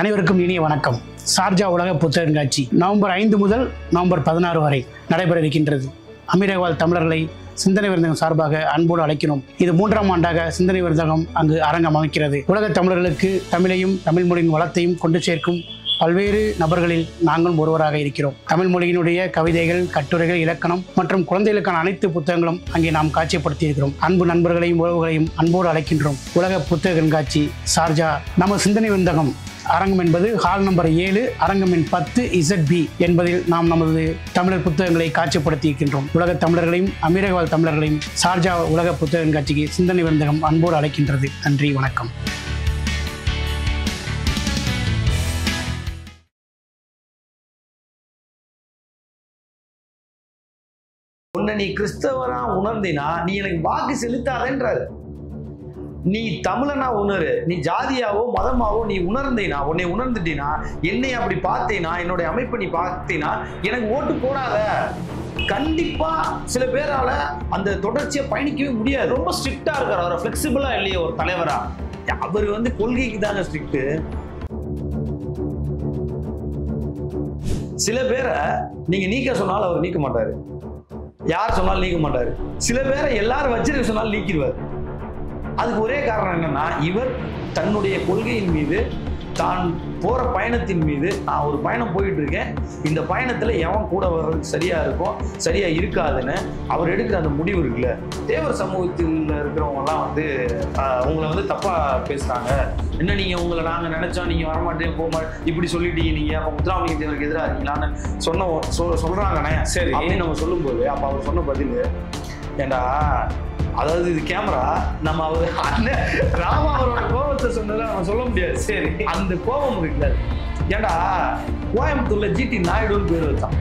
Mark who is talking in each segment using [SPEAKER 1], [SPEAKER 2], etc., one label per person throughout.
[SPEAKER 1] அனைவருக்கும் இனிய வணக்கம். சார்ஜா உலக புத்தக கண்காட்சி நவம்பர் 5 முதல் நவம்பர் 16 வரை நடைபெற இருக்கின்றது. அமீரகவாழ் தமிழர்களை சிந்தனை விருந்தகம் சார்பாக அன்போடு அழைக்கிறோம். இது 3ஆம் ஆண்டாக சிந்தனை விருந்தகம் அங்கு அரங்கம் அமைக்கிறது. உலக தமிழர்களுக்கு தமிழையும் தமிழ் மொழியின் வளத்தையும் கொண்டு சேர்க்கும் பல்வேறு நபர்களில் நாங்களும் ஒருவராக இருக்கிறோம். தமிழ் மொழியினுடைய கவிதைகள், கட்டுரைகள், இலக்கணம் மற்றும் குழந்தைகளுக்கான அனைத்து புத்தகங்களும் அங்கே நாம் காட்சிப்படுத்தி இருக்கிறோம். அன்பு நண்பர்களையும் உறவுகளையும் அன்போடு அழைக்கின்றோம். உலக புத்தக கண்காட்சி சார்ஜா. நம்ம சிந்தனை விருந்தகம் அரங்கம் என்பது ஹால் நம்பர் 7, அரங்கம் எண் 10 ZB என்பதில் நாம் நமது தமிழர் புத்தகங்களை காட்சிப்படுத்தி இருக்கின்றோம். உலக தமிழர்களையும் அமீரகவாழ் தமிழர்களையும் சார்ஜா உலக புத்தக கண்காட்சிக்கு சிந்தனை விருந்தகம் அன்போடு அழைக்கின்றது. நன்றி, வணக்கம்.
[SPEAKER 2] உன்னை நீ கிறிஸ்தவரா உணர்ந்தினா நீ எனக்கு வாக்கு செலுத்தாதேன்றாரு. நீ தமிழனா உணரு, நீ ஜாதியாவோ மதமாவோ நீ உணர்ந்தீனா, உன்னை உணர்ந்துட்டீனா, என்னை அப்படி பார்த்தீனா, என்னுடைய அமைப்பை நீ பார்த்தீனா எனக்கு ஓட்டு போடாத. கண்டிப்பா சில பேரால அந்த தொடர்ச்சியை பயணிக்கவே முடியாது. ரொம்ப ஸ்ட்ரிக்டா இருக்காரு, அவர் பிளெக்சிபிளா இல்லையே ஒரு தலைவரா. அவர் கொள்கைக்கு தாங்க ஸ்ட்ரிக்ட். சில பேரை நீங்க நீக்க சொன்னாலும் அவர் நீக்க மாட்டாரு, யார் சொன்னாலும் நீக்க மாட்டாரு. சில பேரை எல்லாரும் வச்சிருக்க சொன்னாலும் நீக்கிடுவார். அதுக்கு ஒரே காரணம் என்னன்னா, இவர் தன்னுடைய கொள்கையின் மீது, தான் போற பயணத்தின் மீது, நான் ஒரு பயணம் போயிட்டு இருக்கேன், இந்த பயணத்துல எவன் கூட வர்றது சரியா இருக்கும் சரியா இருக்காதுன்னு அவர் எடுக்கிற அந்த முடிவு இருக்குல்ல. தேவர் சமூகத்தில் இருக்கிறவங்க எல்லாம் உங்களை தப்பா பேசுறாங்க. என்ன நீங்க உங்களை நாங்க நினைச்சோம், நீங்க வரமாட்டேன் போக மாட்டேன் இப்படி சொல்லிட்டீங்க, நீங்க அப்ப முத்துராமலிங்க தேவருக்கு எதிராக இருக்கீங்களான்னு சொல்றாங்கண்ணே. சரி அப்படின்னு நம்ம சொல்லும்போது அப்ப அவர் சொன்ன பதில், ஏண்டா அதாவது இது கேமரா, நம்ம அவர் அண்ணன் ராமா அவரோட கோபத்தை சொன்னதை நம்ம சொல்ல முடியாது. சரி, அந்த கோபம் இருக்குல்ல, ஏண்டா கோயம்புத்தூர்ல GT நாயுடுன்னு பேர் வச்சான்.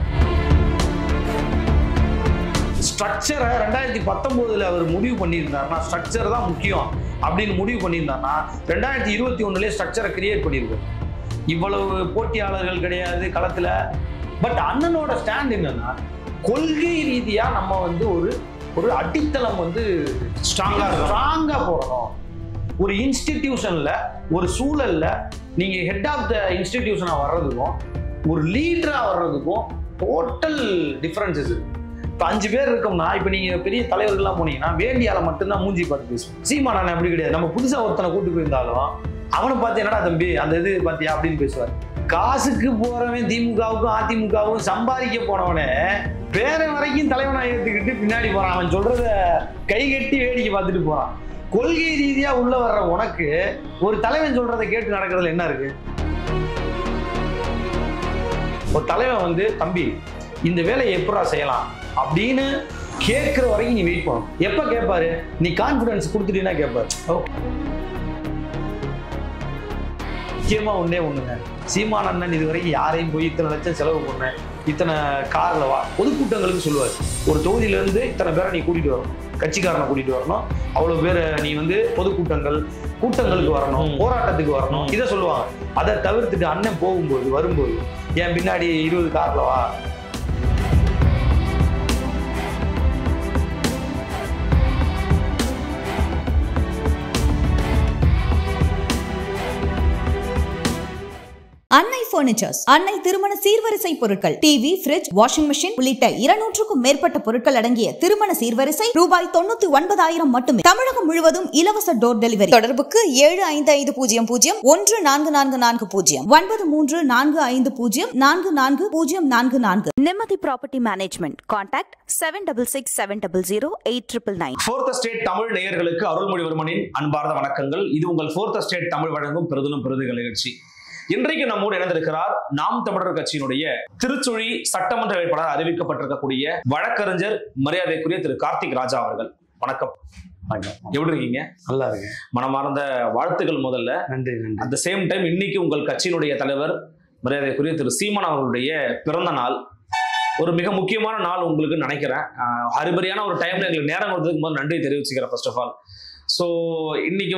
[SPEAKER 2] ஸ்ட்ரக்சரை 2019 அவர் முடிவு பண்ணியிருந்தாருன்னா, ஸ்ட்ரக்சர் தான் முக்கியம் அப்படின்னு முடிவு பண்ணியிருந்தாருன்னா 2021 ஸ்ட்ரக்சரை கிரியேட் பண்ணியிருக்காரு. இவ்வளவு போட்டியாளர்கள் கிடையாது களத்துல. பட் அண்ணனோட ஸ்டாண்ட் என்னன்னா, கொள்கை ரீதியா நம்ம ஒரு அடித்தளம் ஸ்ட்ராங்கா போடணும். ஒரு இன்ஸ்டிடியூஷன்ல, ஒரு சூழல்ல நீங்க ஹெட் ஆஃப் த இன்ஸ்டிடியூஷனா வர்றதுக்கும் ஒரு லீடரா வர்றதுக்கும் டோட்டல் டிஃபரன்சஸ் இருக்கு. இப்போ 5 பேர் இருக்கோம்னா, இப்போ நீங்க பெரிய தலைவர்கள்லாம் போனீங்கன்னா வேண்டியால மட்டும்தான் மூஞ்சி பார்த்து பேசுவோம். சீமானன் அப்படி கிடையாது. நம்ம புதுசா ஒருத்தனை கூட்டு போயிருந்தாலும் அவனை பார்த்து என்னடா தம்பி அந்த இது பார்த்தியா அப்படின்னு பேசுவார். காசுக்கு போறவன் திமுகவுக்கும் அதிமுகவுக்கும் சம்பாதிக்க போனவனே வேற வரைக்கும் தலைவனா ஏற்றுக்கிட்டு பின்னாடி போறான். அவன் சொல்றத கை கட்டி வேடிக்கை பார்த்துட்டு போறான். கொள்கை ரீதியா உள்ள வர்ற உனக்கு ஒரு தலைவன் சொல்றதை கேட்டு நடக்கிறதுல என்ன இருக்கு? ஒரு தலைவன் தம்பி இந்த வேலையை எப்படா செய்யலாம் அப்படின்னு கேட்கிற வரைக்கும் நீ வெயிட் பண்ணணும். எப்ப கேட்பாரு? நீ கான்பிடன்ஸ் கொடுத்துட்டீங்கன்னா கேட்பாரு. முக்கியமா ஒண்ணுங்க, சீமான் அண்ணன் இது வரைக்கும் யாரையும் போய் இத்தனை லட்சம் செலவு பண்ண, இத்தனை கார்ல வா பொதுக்கூட்டங்களுக்கு சொல்லுவார். ஒரு தொகுதியில இருந்து இத்தனை பேரை நீ கூட்டிட்டு வரணும், கட்சிக்காரனை கூட்டிட்டு வரணும், அவ்வளவு பேரை நீ கூட்டங்களுக்கு வரணும், போராட்டத்துக்கு வரணும், இதை சொல்லுவாங்க. அதை தவிர்த்துட்டு அண்ணன் வரும்போது என் பின்னாடி 20 கார்ல வா.
[SPEAKER 3] அன்னை பர்னிச்சர்ஸ், அன்னை திருமண சீர்வரிசை பொருட்கள், டிவி, ஃபிரிட்ஜ், வாஷிங் மெஷின் உள்ளிட்ட 200க்கும் மேற்பட்ட பொருட்கள் அடங்கிய திருமண சீர்வரிசை ரூபாய் 99,000 மட்டுமே. தமிழகம் முழுவதும் இலவச டோர் டெலிவரி. தொடர்புக்கு 7550014440 9345044044. நிம்மதி property management. Contact 7667008999.
[SPEAKER 4] Fourth estate Tamil நேயர்களுக்கு அருள்மொழிவர்மனின் அன்பார்ந்த வணக்கங்கள். இது உங்கள் ஃபோர்த் எஸ்டேட் தமிழ் வழங்கும் பெருதிலும் பெருதுகள் நிகழ்ச்சி. இன்றைக்கு நம்மோடு இணைந்திருக்கிறார் நாம் தமிழர் கட்சியினுடைய திருச்சுழி சட்டமன்ற வேட்பாளர் அறிவிக்கப்பட்டிருக்கக்கூடிய வழக்கறிஞர் மரியாதைக்குரிய திரு கார்த்திக் ராஜா அவர்கள். வணக்கம். எப்படி இருக்கீங்க?
[SPEAKER 2] நல்லா இருக்கு.
[SPEAKER 4] மனமார்ந்த வாழ்த்துக்கள் முதல்ல.
[SPEAKER 2] நன்றி.
[SPEAKER 4] அட் த சேம் டைம் இன்னைக்கு உங்கள் கட்சியினுடைய தலைவர் மரியாதைக்குரிய திரு சீமான் அவர்களுடைய பிறந்த நாள். ஒரு மிக முக்கியமான நாள் உங்களுக்கு நினைக்கிறேன். ஹரிபரியான ஒரு டைம்ல எங்களுக்கு நேரம் கொடுத்ததுக்கு முதல் நன்றி தெரிவிச்சுக்கிறேன் ஃபர்ஸ்ட் ஆஃப் ஆல். ஸோ இன்னைக்கு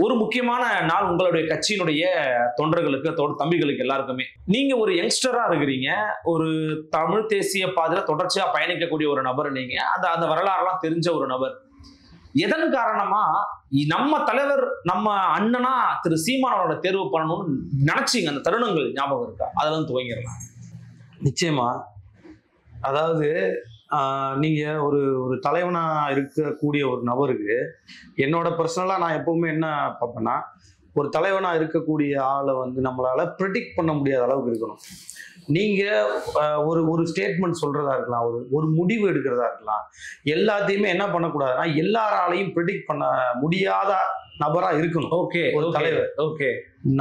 [SPEAKER 4] ஒரு முக்கியமான நாள் உங்களுடைய கட்சியினுடைய தொண்டர்களுக்கு, தம்பிகளுக்கு எல்லாருக்குமே. நீங்க ஒரு யங்ஸ்டரா இருக்கிறீங்க, ஒரு தமிழ் தேசிய பாதையில தொடர்ச்சியா பயணிக்கக்கூடிய ஒரு நபர். நீங்க அந்த வரலாறுலாம் தெரிஞ்ச ஒரு நபர். எதன் காரணமா நம்ம தலைவர் நம்ம அண்ணனா திரு சீமான் அவரோட தேர்வு பண்ணணும்னு நினைச்சீங்க அந்த தருணங்கள் ஞாபகம் இருக்கா? அதுல இருந்து துவங்கிடலாம்.
[SPEAKER 2] நிச்சயமா. அதாவது நீங்க ஒரு ஒரு தலைவனா இருக்கக்கூடிய ஒரு நபருக்கு என்னோட பர்சனலா நான் எப்பவுமே என்ன பார்ப்பேன்னா, ஒரு தலைவனா இருக்கக்கூடிய ஆளை வந்து நம்மளால ப்ரெடிக்ட் பண்ண முடியாத அளவுக்கு இருக்கணும். நீங்க ஒரு ஸ்டேட்மெண்ட் சொல்றதா இருக்கலாம், ஒரு முடிவு எடுக்கிறதா இருக்கலாம், எல்லாத்தையுமே என்ன பண்ணக்கூடாதுன்னா எல்லாராலையும் ப்ரெடிக்ட் பண்ண முடியாத நபரா இருக்கணும்.
[SPEAKER 4] ஓகே,
[SPEAKER 2] ஒரு தலைவர்.
[SPEAKER 4] ஓகே.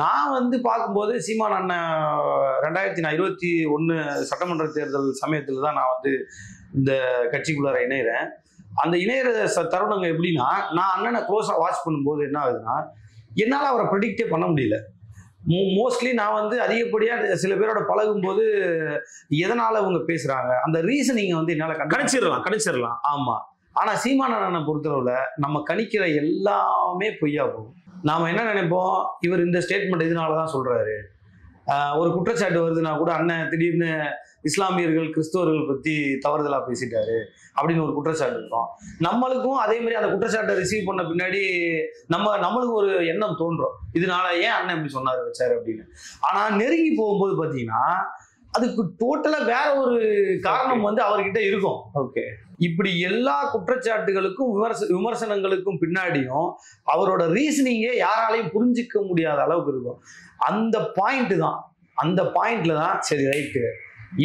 [SPEAKER 2] நான் வந்து பார்க்கும்போது சீமான் அண்ணன் 2021 சட்டமன்ற தேர்தல் சமயத்துல தான் நான் வந்து இந்த கட்சிக்குள்ளார இணைகிறேன். அந்த இணையிற தருணங்க எப்படின்னா, நான் அண்ணனை க்ளோஸா வாட்ச் பண்ணும்போது என்ன ஆகுதுன்னா, என்னால் அவரை ப்ரெடிக்டே பண்ண முடியல. மோஸ்ட்லி நான் வந்து அதிகப்படியாக சில பேரோட பழகும் போது எதனால அவங்க பேசுறாங்க அந்த ரீசனிங்கை வந்து என்னால்
[SPEAKER 4] கணிச்சிடலாம்.
[SPEAKER 2] ஆமா. ஆனா சீமான் அண்ணனை பொறுத்தளவுல நம்ம கணிக்கிற எல்லாமே பொய்யா போகும். நாம என்ன நினைப்போம், இவர் இந்த ஸ்டேட்மெண்ட் இதனாலதான் சொல்றாரு. ஒரு குற்றச்சாட்டு வருதுன்னா கூட அண்ணன் திடீர்னு இஸ்லாமியர்கள் கிறிஸ்தவர்கள் பத்தி தவறுதலா பேசிட்டாரு அப்படின்னு ஒரு குற்றச்சாட்டு இருக்கும். நம்மளுக்கும் அதே மாதிரி அந்த குற்றச்சாட்டை ரிசீவ் பண்ண பின்னாடி நம்மளுக்கு ஒரு எண்ணம் தோன்றும், இதனால ஏன் அண்ணன் இப்படி சொன்னாரு வச்சாரு அப்படின்னு. ஆனா நெருங்கி போகும்போது பாத்தீங்கன்னா அதுக்கு டோட்டலா வேற ஒரு காரணம் வந்து அவர்கிட்ட இருக்கும்.
[SPEAKER 4] ஓகே.
[SPEAKER 2] இப்படி எல்லா குற்றச்சாட்டுகளுக்கும் விமர்சனங்களுக்கும் பின்னாடியும் அவரோட ரீசனிங்கே யாராலையும் புரிஞ்சிக்க முடியாத அளவுக்கு இருக்கும். அந்த பாயிண்ட்ல தான் சரி ரைட்டு,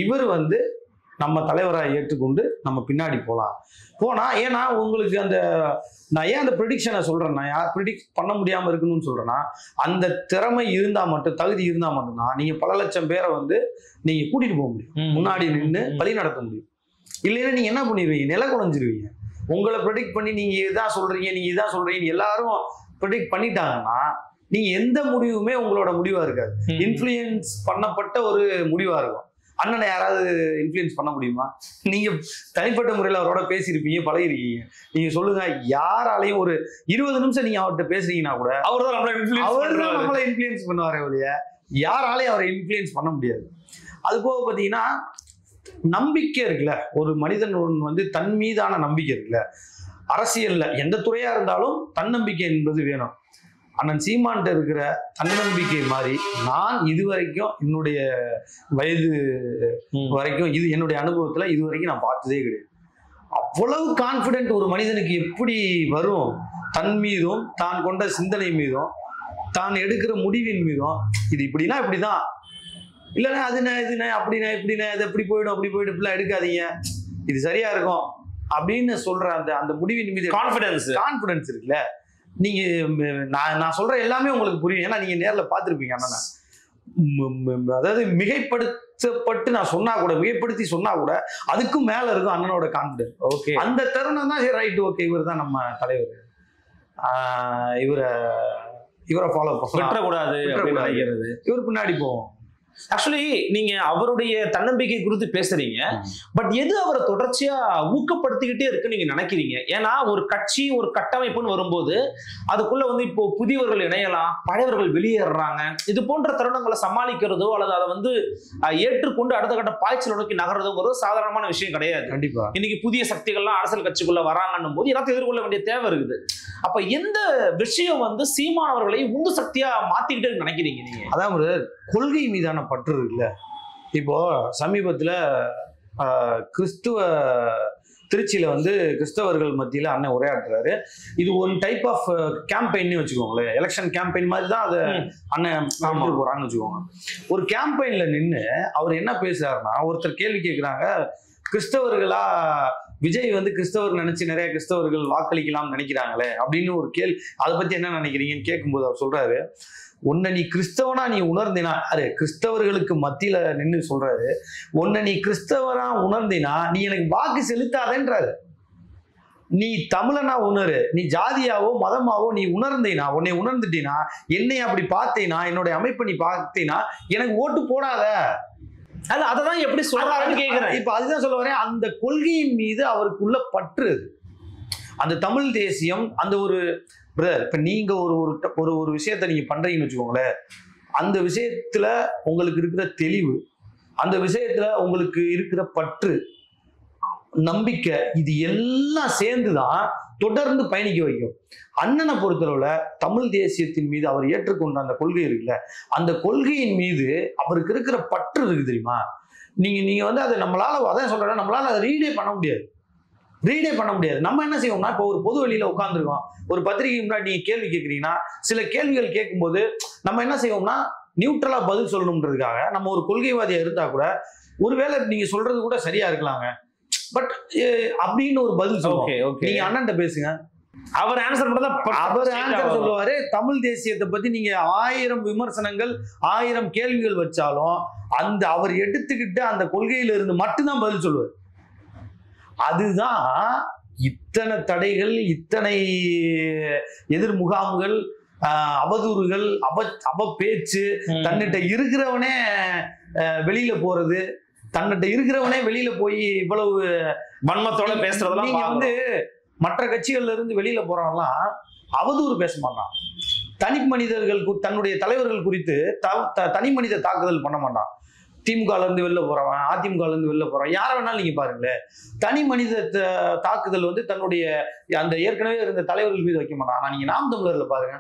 [SPEAKER 2] இவர் வந்து நம்ம தலைவராக ஏற்றுக்கொண்டு நம்ம பின்னாடி போனா ஏன்னா உங்களுக்கு நான் ஏன் அந்த ப்ரெடிக்ஷனை சொல்றேன்னா, ப்ரெடிக்ட் பண்ண முடியாம இருக்கணும்னு சொல்றேன்னா, அந்த திறமை இருந்தா மட்டும், தகுதி இருந்தா மட்டும்தான் நீங்க பல லட்சம் பேரை வந்து நீங்க கூட்டிட்டு போக முடியும், முன்னாடி நின்று வழி நடத்த முடியும். இல்லைன்னா நீங்க என்ன பண்ணிடுவீங்க, நில குலைஞ்சிருவீங்க. உங்களை ப்ரெடிக்ட் பண்ணி நீங்க இதான் சொல்றீங்க எல்லாரும் ப்ரெடிக்ட் பண்ணிட்டாங்கன்னா நீங்க எந்த முடிவுமே உங்களோட முடிவா இருக்காது, இன்ஃப்ளூயன்ஸ் பண்ணப்பட்ட ஒரு முடிவா இருக்கும். அண்ணனை யாராவது இன்ஃப்ளூயன்ஸ் பண்ண முடியுமா? நீங்க தனிப்பட்ட முறையில் அவரோட பேசியிருப்பீங்க, பழகிருக்கீங்க. நீங்க சொல்லுங்க, யாராலையும் ஒரு 20 நிமிஷம் நீங்க அவர்கிட்ட பேசுறீங்கன்னா கூட அவர் தான் நம்மளை இன்ஃப்ளூயன்ஸ் பண்ணுவாரே ஒழிய யாராலையும் அவரை இன்ஃப்ளூயன்ஸ் பண்ண முடியாது. அது போக பார்த்தீங்கன்னா நம்பிக்கை இருக்குல்ல, ஒரு மனிதன் வந்து தன் மீதான நம்பிக்கை இருக்குல்ல, அரசியல்ல எந்த துறையா இருந்தாலும் தன்னம்பிக்கை என்பது வேணும். அண்ணன் சீமான்ட்ட இருக்கிற தன்னம்பிக்கை மாதிரி நான் இதுவரைக்கும் என்னுடைய வயது வரைக்கும் என்னுடைய அனுபவத்துல இதுவரைக்கும் நான் பார்த்ததே கிடையாது. அவ்வளவு கான்பிடென்ட் ஒரு மனிதனுக்கு எப்படி வரும், தன் மீதும் தான் கொண்ட சிந்தனை மீதும் தான் எடுக்கிற முடிவின் மீதும், இது இப்படின்னா இப்படிதான், இல்லைன்னா அதுனா அப்படின்னா இப்படின்னா இது எப்படி போயிடும் இப்படிலாம் எடுக்காதீங்க, இது சரியா இருக்கும் அப்படின்னு சொல்ற அந்த முடிவின் மீது கான்பிடன்ஸ் இருக்குல்ல. நீங்க நான் சொல்ற எல்லாமே உங்களுக்கு புரியும், ஏன்னா நீங்க நேரில் பார்த்துருப்பீங்க அண்ணா. அதாவது மிகைப்படுத்தப்பட்டு நான் சொன்னா கூட, மிகைப்படுத்தி சொன்னா கூட அதுக்கும் மேல இருக்கும் அண்ணனோட கான்பிடன்ஸ். ஓகே, அந்த தருணம் தான் சரி ரைட், ஓகே இவர் தான் நம்ம தலைவர், இவரை ஃபாலோ
[SPEAKER 4] பண்ணக்கூடாது அப்படின்னு நினைக்கிறது,
[SPEAKER 2] இவர் பின்னாடி போவோம்.
[SPEAKER 4] ஆக்சுவலி நீங்க அவருடைய தன்னம்பிக்கை குறித்து பேசுறீங்க, பட் எது அவரை தொடர்ச்சியா ஊக்கப்படுத்திக்கிட்டே இருக்கு நீங்க நினைக்கிறீங்க? ஏன்னா ஒரு கட்சி ஒரு கட்டமைப்புன்னு வரும்போது அதுக்குள்ள வந்து இப்போ புதியவர்கள் இணையலாம், பழையவர்கள் வெளியேறாங்க, இது போன்ற தருணங்களை சமாளிக்கிறதோ அல்லது அதை வந்து ஏற்றுக்கொண்டு அடுத்த கட்ட பாய்ச்சல் நோக்கி நகர்றதுங்கிறது சாதாரணமான விஷயம் கிடையாது.
[SPEAKER 2] கண்டிப்பா
[SPEAKER 4] இன்னைக்கு புதிய சக்திகள்லாம் அரசியல் கட்சிக்குள்ள வராங்கன்னும் போது எல்லாத்தையும் எதிர்கொள்ள வேண்டிய தேவை இருக்குது. அப்ப எந்த விஷயம் வந்து சீமான் அவர்களை உந்து சக்தியா மாத்திக்கிட்டே நினைக்கிறீங்க நீங்க?
[SPEAKER 2] அதாவது கொள்கை மீதான பற்று இருக்குல்ல. இப்போ சமீபத்துல திருச்சியில வந்து கிறிஸ்தவர்கள் மத்தியில அண்ணன் உரையாற்றுறாரு. இது ஒன் டைப் ஆஃப் கேம்பெயின் வச்சுக்கோங்களேன், எலெக்ஷன் கேம்பெயின் மாதிரி தான் அதை அண்ணன் போறாங்கன்னு வச்சுக்கோங்க. ஒரு கேம்பெயின்ல நின்று அவர் என்ன பேசுறாருன்னா, ஒருத்தர் கேள்வி கேட்கிறாங்க, கிறிஸ்தவர்களா விஜய் வந்து கிறிஸ்தவர் நினைச்சு நிறைய கிறிஸ்தவர்கள் வாக்களிக்கலாம்னு நினைக்கிறாங்களே அப்படின்னு ஒரு கேள்வி, அதை பத்தி என்ன நினைக்கிறீங்கன்னு கேட்கும்போது அவர் சொல்றாரு, உன்னை நீ கிறிஸ்தவனா நீ உணர்ந்தினா, கிறிஸ்தவர்களுக்கு மத்தியில நின்று சொல்றாரு, உன்னை நீ கிறிஸ்தவனா உணர்ந்தினா நீ எனக்கு வாக்கு செலுத்தாதேன்றாரு. நீ தமிழனா உணரு, நீ ஜாதியாவோ மதமாவோ நீ உணர்ந்தீனா, உன்னை உணர்ந்துட்டீனா, என்னை அப்படி பார்த்தீனா, என்னுடைய அமைப்பை நீ பார்த்தீனா எனக்கு ஓட்டு போடாத.
[SPEAKER 4] அததான் எப்படி சொல்றாருன்னு கேட்கிறேன்.
[SPEAKER 2] இப்ப அதுதான் சொல்ல வரேன், அந்த கொள்கையின் மீது அவருக்குள்ள பற்று, அந்த தமிழ் தேசியம், அந்த ஒரு பிரதர். இப்ப நீங்க ஒரு விஷயத்த நீங்க பண்றீங்கன்னு வச்சுக்கோங்களேன், அந்த விஷயத்துல உங்களுக்கு இருக்கிற தெளிவு, அந்த விஷயத்துல உங்களுக்கு இருக்கிற பற்று, நம்பிக்கை, இது எல்லாம் சேர்ந்துதான் தொடர்ந்து பயணிக்க வைக்கும். அண்ணனை பொறுத்தளவுல தமிழ் தேசியத்தின் மீது அவர் ஏற்றுக்கொண்ட அந்த கொள்கை இருக்குல்ல, அந்த கொள்கையின் மீது அவருக்கு இருக்கிற பற்று இருக்கு தெரியுமா. நீங்க வந்து அதை நம்மளால, அதான் சொல்றேன், நம்மளால அதை ரீடே பண்ண முடியாது. நம்ம என்ன செய்வோம்னா, இப்போ ஒரு பொது வெளியில உட்காந்துருக்கோம், ஒரு பத்திரிகை முன்னாடி நீங்க கேள்வி கேட்குறீங்கன்னா, சில கேள்விகள் கேட்கும்போது நம்ம என்ன செய்வோம்னா நியூட்ரலா பதில் சொல்லணும்ன்றதுக்காக நம்ம ஒரு கொள்கைவாதியா இருந்தா கூட ஒருவேளை நீங்க சொல்றது கூட சரியா இருக்கலாங்க, பட் அப்படின்னு ஒரு பதில் சொல்லுவோம். நீங்க அண்ணன்ட்ட பேசுங்க,
[SPEAKER 4] அவர் ஆன்சர்
[SPEAKER 2] சொல்லுவாரு. தமிழ் தேசியத்தை பத்தி நீங்க 1000 விமர்சனங்கள் 1000 கேள்விகள் வச்சாலும் அந்த அவர் எடுத்துக்கிட்டு அந்த கொள்கையில இருந்து மட்டும்தான் பதில் சொல்லுவார். அதுதான் இத்தனை தடைகள், இத்தனை எதிர் முகாம்கள், அவதூறுகள், அவ பேச்சு, தன்னிட்ட இருக்கிறவனே வெளியில போறது, தன்னிட்ட இருக்கிறவனே வெளியில போய் இவ்வளவு
[SPEAKER 4] வன்மத்தோட பேசுறதெல்லாம்
[SPEAKER 2] நீங்க வந்து மற்ற கட்சிகள்ல இருந்து வெளியில போறவங்கலாம் அவதூறு பேச மாட்டான். தனி மனிதர்கள், தன்னுடைய தலைவர்கள் குறித்து தனி மனித தாக்குதல் பண்ண மாட்டான். திமுகல இருந்து வெளில போறவன், அதிமுகல இருந்து வெளில போறவன், யாரை வேணாலும் நீங்க பாருங்களேன், தனி மனித தாக்குதல் வந்து தன்னுடைய அந்த ஏற்கனவே இருந்த தலைவர்கள் மீது வைக்க மாட்டான். ஆனா நீங்க நாம் தமிழர்ல பாருங்க,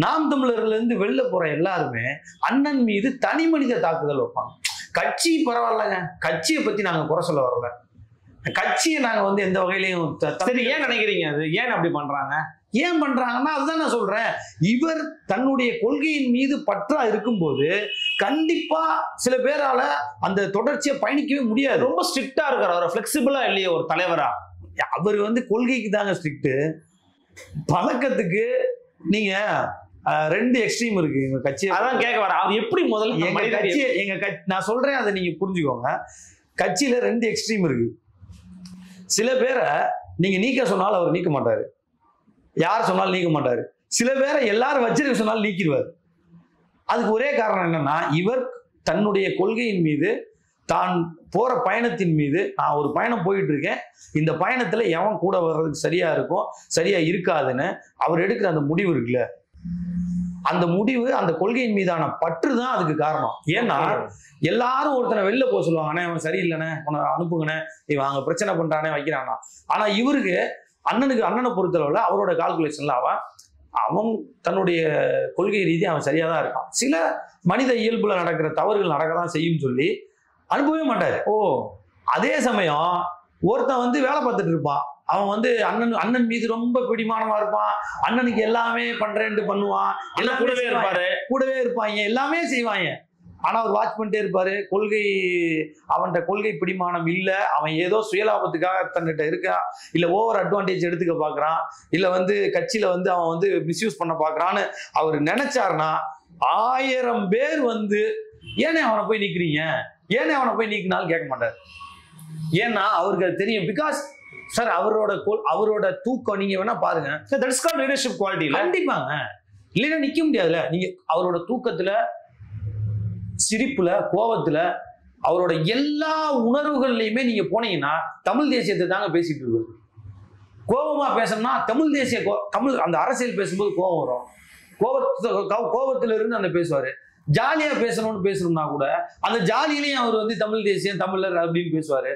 [SPEAKER 2] நாம் தமிழர்ல இருந்து வெளில போற எல்லாருமே அண்ணன் மீது தனி மனித தாக்குதல் வைப்பாங்க. கட்சி பரவாயில்லங்க, கட்சியை பத்தி நாங்க குறை சொல்ல வரல, கட்சியை நாங்க வந்து எந்த வகையிலையும்.
[SPEAKER 4] சரி, ஏன் நினைக்கிறீங்க அது ஏன் அப்படி பண்றாங்க?
[SPEAKER 2] ஏன் பண்றாங்கன்னா அதுதான் நான் சொல்றேன். இவர் தன்னுடைய கொள்கையின் மீது பற்றா இருக்கும்போது கண்டிப்பா சில பேரால அந்த தொடர்ச்சியை பயணிக்கவே முடியாது.
[SPEAKER 4] ரொம்ப ஸ்ட்ரிக்டா இருக்காரு, அவர் பிளெக்சிபிளா இல்லையே ஒரு தலைவரா.
[SPEAKER 2] அவர் வந்து கொள்கைக்கு தாங்க ஸ்ட்ரிக்ட், பழக்கத்துக்கு நீங்க 2 எக்ஸ்ட்ரீம் இருக்கு எங்க கட்சி.
[SPEAKER 4] அதான் கேட்க வர, அவர் எப்படி முதல்ல
[SPEAKER 2] நான் சொல்றேன், அதை நீங்க புரிஞ்சுக்கோங்க. கட்சியில 2 எக்ஸ்ட்ரீம் இருக்கு. சில பேரை நீங்க நீக்க சொன்னாலும் அவர் நீக்க மாட்டாரு, யார் சொன்னாலும் நீக்க மாட்டாரு. சில பேரை எல்லாரும் வச்சிருக்க சொன்னாலும் நீக்கிடுவார். அதுக்கு ஒரே காரணம் என்னன்னா, இவர் தன்னுடைய கொள்கையின் மீது, தான் போற பயணத்தின் மீது, நான் ஒரு பயணம் போயிட்டு இருக்கேன், இந்த பயணத்துல எவன் கூட வர்றதுக்கு சரியா இருக்கும் சரியா இருக்காதுன்னு அவர் எடுக்கிற அந்த முடிவு இருக்குல்ல, அந்த முடிவு, அந்த கொள்கையின் மீதான பற்று தான் அதுக்கு காரணம். ஏன்னா எல்லாரும் ஒருத்தனை வெளில போக சொல்லுவாங்கண்ணே, அவன் சரியில்லைண்ணே, உன அனுப்புங்கண்ணே, இவன் அங்க பிரச்சனை பண்றானே வைக்கிறானா. ஆனா இவருக்கு அண்ணனை பொறுத்தளவுல அவரோட கால்குலேஷன்ல அவன் தன்னுடைய கொள்கை ரீதியாக அவன் சரியா தான் இருக்கான். சில மனித இயல்புல நடக்கிற தவறுகள் நடக்கதான் செய்யும் சொல்லி அனுப்பவே மாட்டாரு. அதே சமயம் ஒருத்தன் வந்து வேலை பார்த்துட்டு இருப்பான், அவன் வந்து அண்ணன் மீது ரொம்ப பிடிமானமா இருப்பான், அண்ணனுக்கு எல்லாமே பண்றேன்ட்டு பண்ணுவான், எல்லாம் கூடவே இருப்பாங்க, எல்லாமே செய்வாங்க. ஆனா அவர் வாட்ச் பண்ணிட்டே இருப்பாரு. அவன்கிட்ட கொள்கை பிடிமானம் இல்லை, அவன் ஏதோ சுயலாபத்துக்காக தன்கிட்ட இருக்கா, இல்ல ஓவர் அட்வான்டேஜ் எடுத்துக்க பாக்குறான், இல்ல வந்து கட்சியில வந்து அவன் வந்து மிஸ்யூஸ் பண்ண பாக்குறான்னு அவர் நினைச்சாருன்னா 1000 பேர் வந்து ஏனே அவனை போய் நிக்கிறீங்க, ஏனே அவனை போய் நீக்கினாலும் கேட்க மாட்டார். ஏன்னா அவருக்கு அது தெரியும். பிகாஸ் சார் அவரோட தூக்கம் நீங்க வேணா பாருங்க, தட்ஸ் கால்ட் லீடர்ஷிப் குவாலிட்டி. கண்டிப்பாங்க, இல்லைன்னா நிக்க முடியாதுல்ல. நீங்க அவரோட தூக்கத்துல, சிரிப்புல, கோபத்துல, அவரோட எல்லா உணர்வுகள்லையுமே நீங்க போனீங்கன்னா தமிழ் தேசியத்தை தாங்க பேசிட்டு இருக்காரு. கோபமா பேசணும்னா தமிழ் அந்த அரசியல் பேசும்போது கோபம் வரும், கோபத்துல இருந்து அந்த பேசுவாரு. ஜாலியா பேசணும்னா கூட அந்த ஜாலியிலையும் அவர் வந்து தமிழ் தேசியம், தமிழர் அப்படின்னு பேசுவாரு.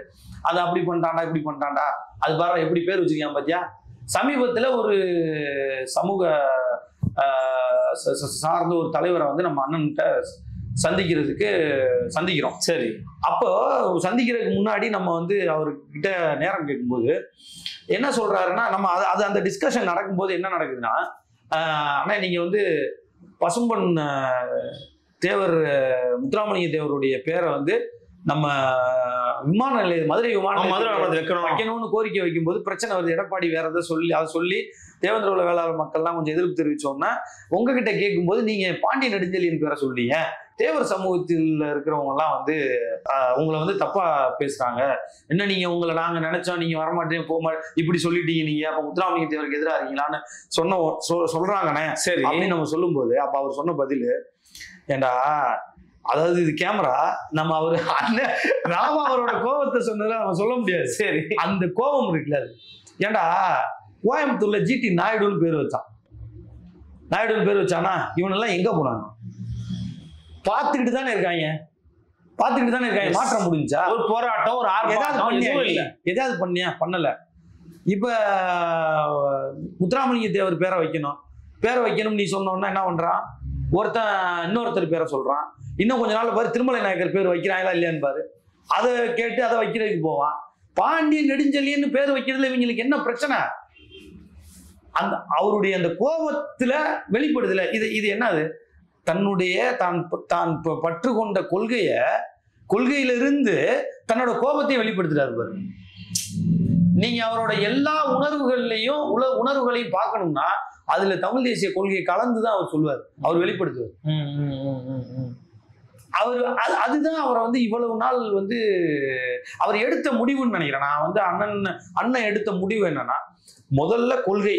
[SPEAKER 2] அதை அப்படி பண்ணிட்டாண்டா இப்படி பண்ணிட்டாண்டா, அது பாரு எப்படி பேர் வச்சுருக்கான் பாத்தியா. சமீபத்துல ஒரு சமூக சார்ந்த ஒரு தலைவரை வந்து நம்ம அண்ணன்கிட்ட சந்திக்கிறோம். சரி, அப்போ சந்திக்கிறதுக்கு முன்னாடி நம்ம வந்து அவர்கிட்ட நேரம் கேட்கும்போது என்ன சொல்றாருன்னா, நம்ம அது அந்த டிஸ்கஷன் நடக்கும்போது என்ன நடக்குதுன்னா, ஆனா நீங்க வந்து பசும்பொன் தேவர், முத்துராமலிங்க தேவருடைய பேரை வந்து நம்ம விமான நிலையம், மதுரை விமான வைக்கணும்னு கோரிக்கை வைக்கும்போது பிரச்சனை வருது. எடப்பாடி வேற எதாவது அதை சொல்லி தேவேந்திர உள்ள வேளாளர் மக்கள்லாம் கொஞ்சம் எதிர்ப்பு தெரிவிச்சோம்னா, உங்ககிட்ட கேட்கும்போது நீங்க பாண்டிய நெடுஞ்செழியன் பேரை சொல்றீங்க, தேவர் சமூகத்தில் இருக்கிறவங்க எல்லாம் வந்து உங்களை வந்து தப்பா பேசுறாங்க, என்ன நீங்க உங்களை நாங்க நினைச்சோம் நீங்க வரமாட்டேன் போக மாட்டேன் இப்படி சொல்லிட்டீங்க, நீங்க அப்ப முத்துராமலிங்க தேவருக்கு எதிராக இருக்கீங்களான்னு சொல்றாங்கண்ணே. சரி அப்படின்னு நம்ம சொல்லும்போது அப்ப அவர் சொன்ன பதில், ஏண்டா அதாவது இது கேமரா, நம்ம நாம அவரோட கோபத்தை சொன்னதுல நம்ம சொல்ல முடியாது. சரி, அந்த கோபம் இருக்குல்ல, ஏண்டா கோயம்புத்தூர்ல ஜிடி நாயுடுன்னு பேர் வச்சானா, இவனெல்லாம் எங்க போனாங்க? பார்த்துக்கிட்டு தானே இருக்காங்க. மாற்றம் முடிஞ்சா ஒரு போராட்டம், ஒரு ஏதாவது பண்ணியா? பண்ணல. இப்போ முத்துராமலிங்க தேவர் பேரை வைக்கணும் நீ சொன்னோன்னா என்ன பண்றான், இன்னொருத்தர் பேரை சொல்றான். இன்னும் கொஞ்ச நாள் பாரு திருமலை நாயக்கர் பேர் வைக்கிறாங்களா இல்லையான்னு பாரு. அதை கேட்டு அதை வைக்கிறதுக்கு போவான். பாண்டியன் நெடுஞ்செழியன்னு பேர் வைக்கிறதுல இவங்களுக்கு என்ன பிரச்சனை? அவருடைய அந்த கோபத்துல வெளிப்படுதுல. இது என்னது? தன்னுடைய தான் பற்று கொண்ட கொள்கையிலிருந்து தன்னோட கோபத்தையும் வெளிப்படுத்துறாரு பாரு. நீங்க அவரோட எல்லா உணர்வுகள்லையும் உணர்வுகளையும் பார்க்கணும்னா அதுல தமிழ் தேசிய கொள்கையை கலந்துதான் அவர் சொல்லுவார், அவர் வெளிப்படுத்துவார். அதுதான் அவரை இவ்வளவு நாள் அவர் எடுத்த முடிவுன்னு நினைக்கிறேன். நான் அண்ணன் எடுத்த முடிவு என்னன்னா, முதல்ல கொள்கை.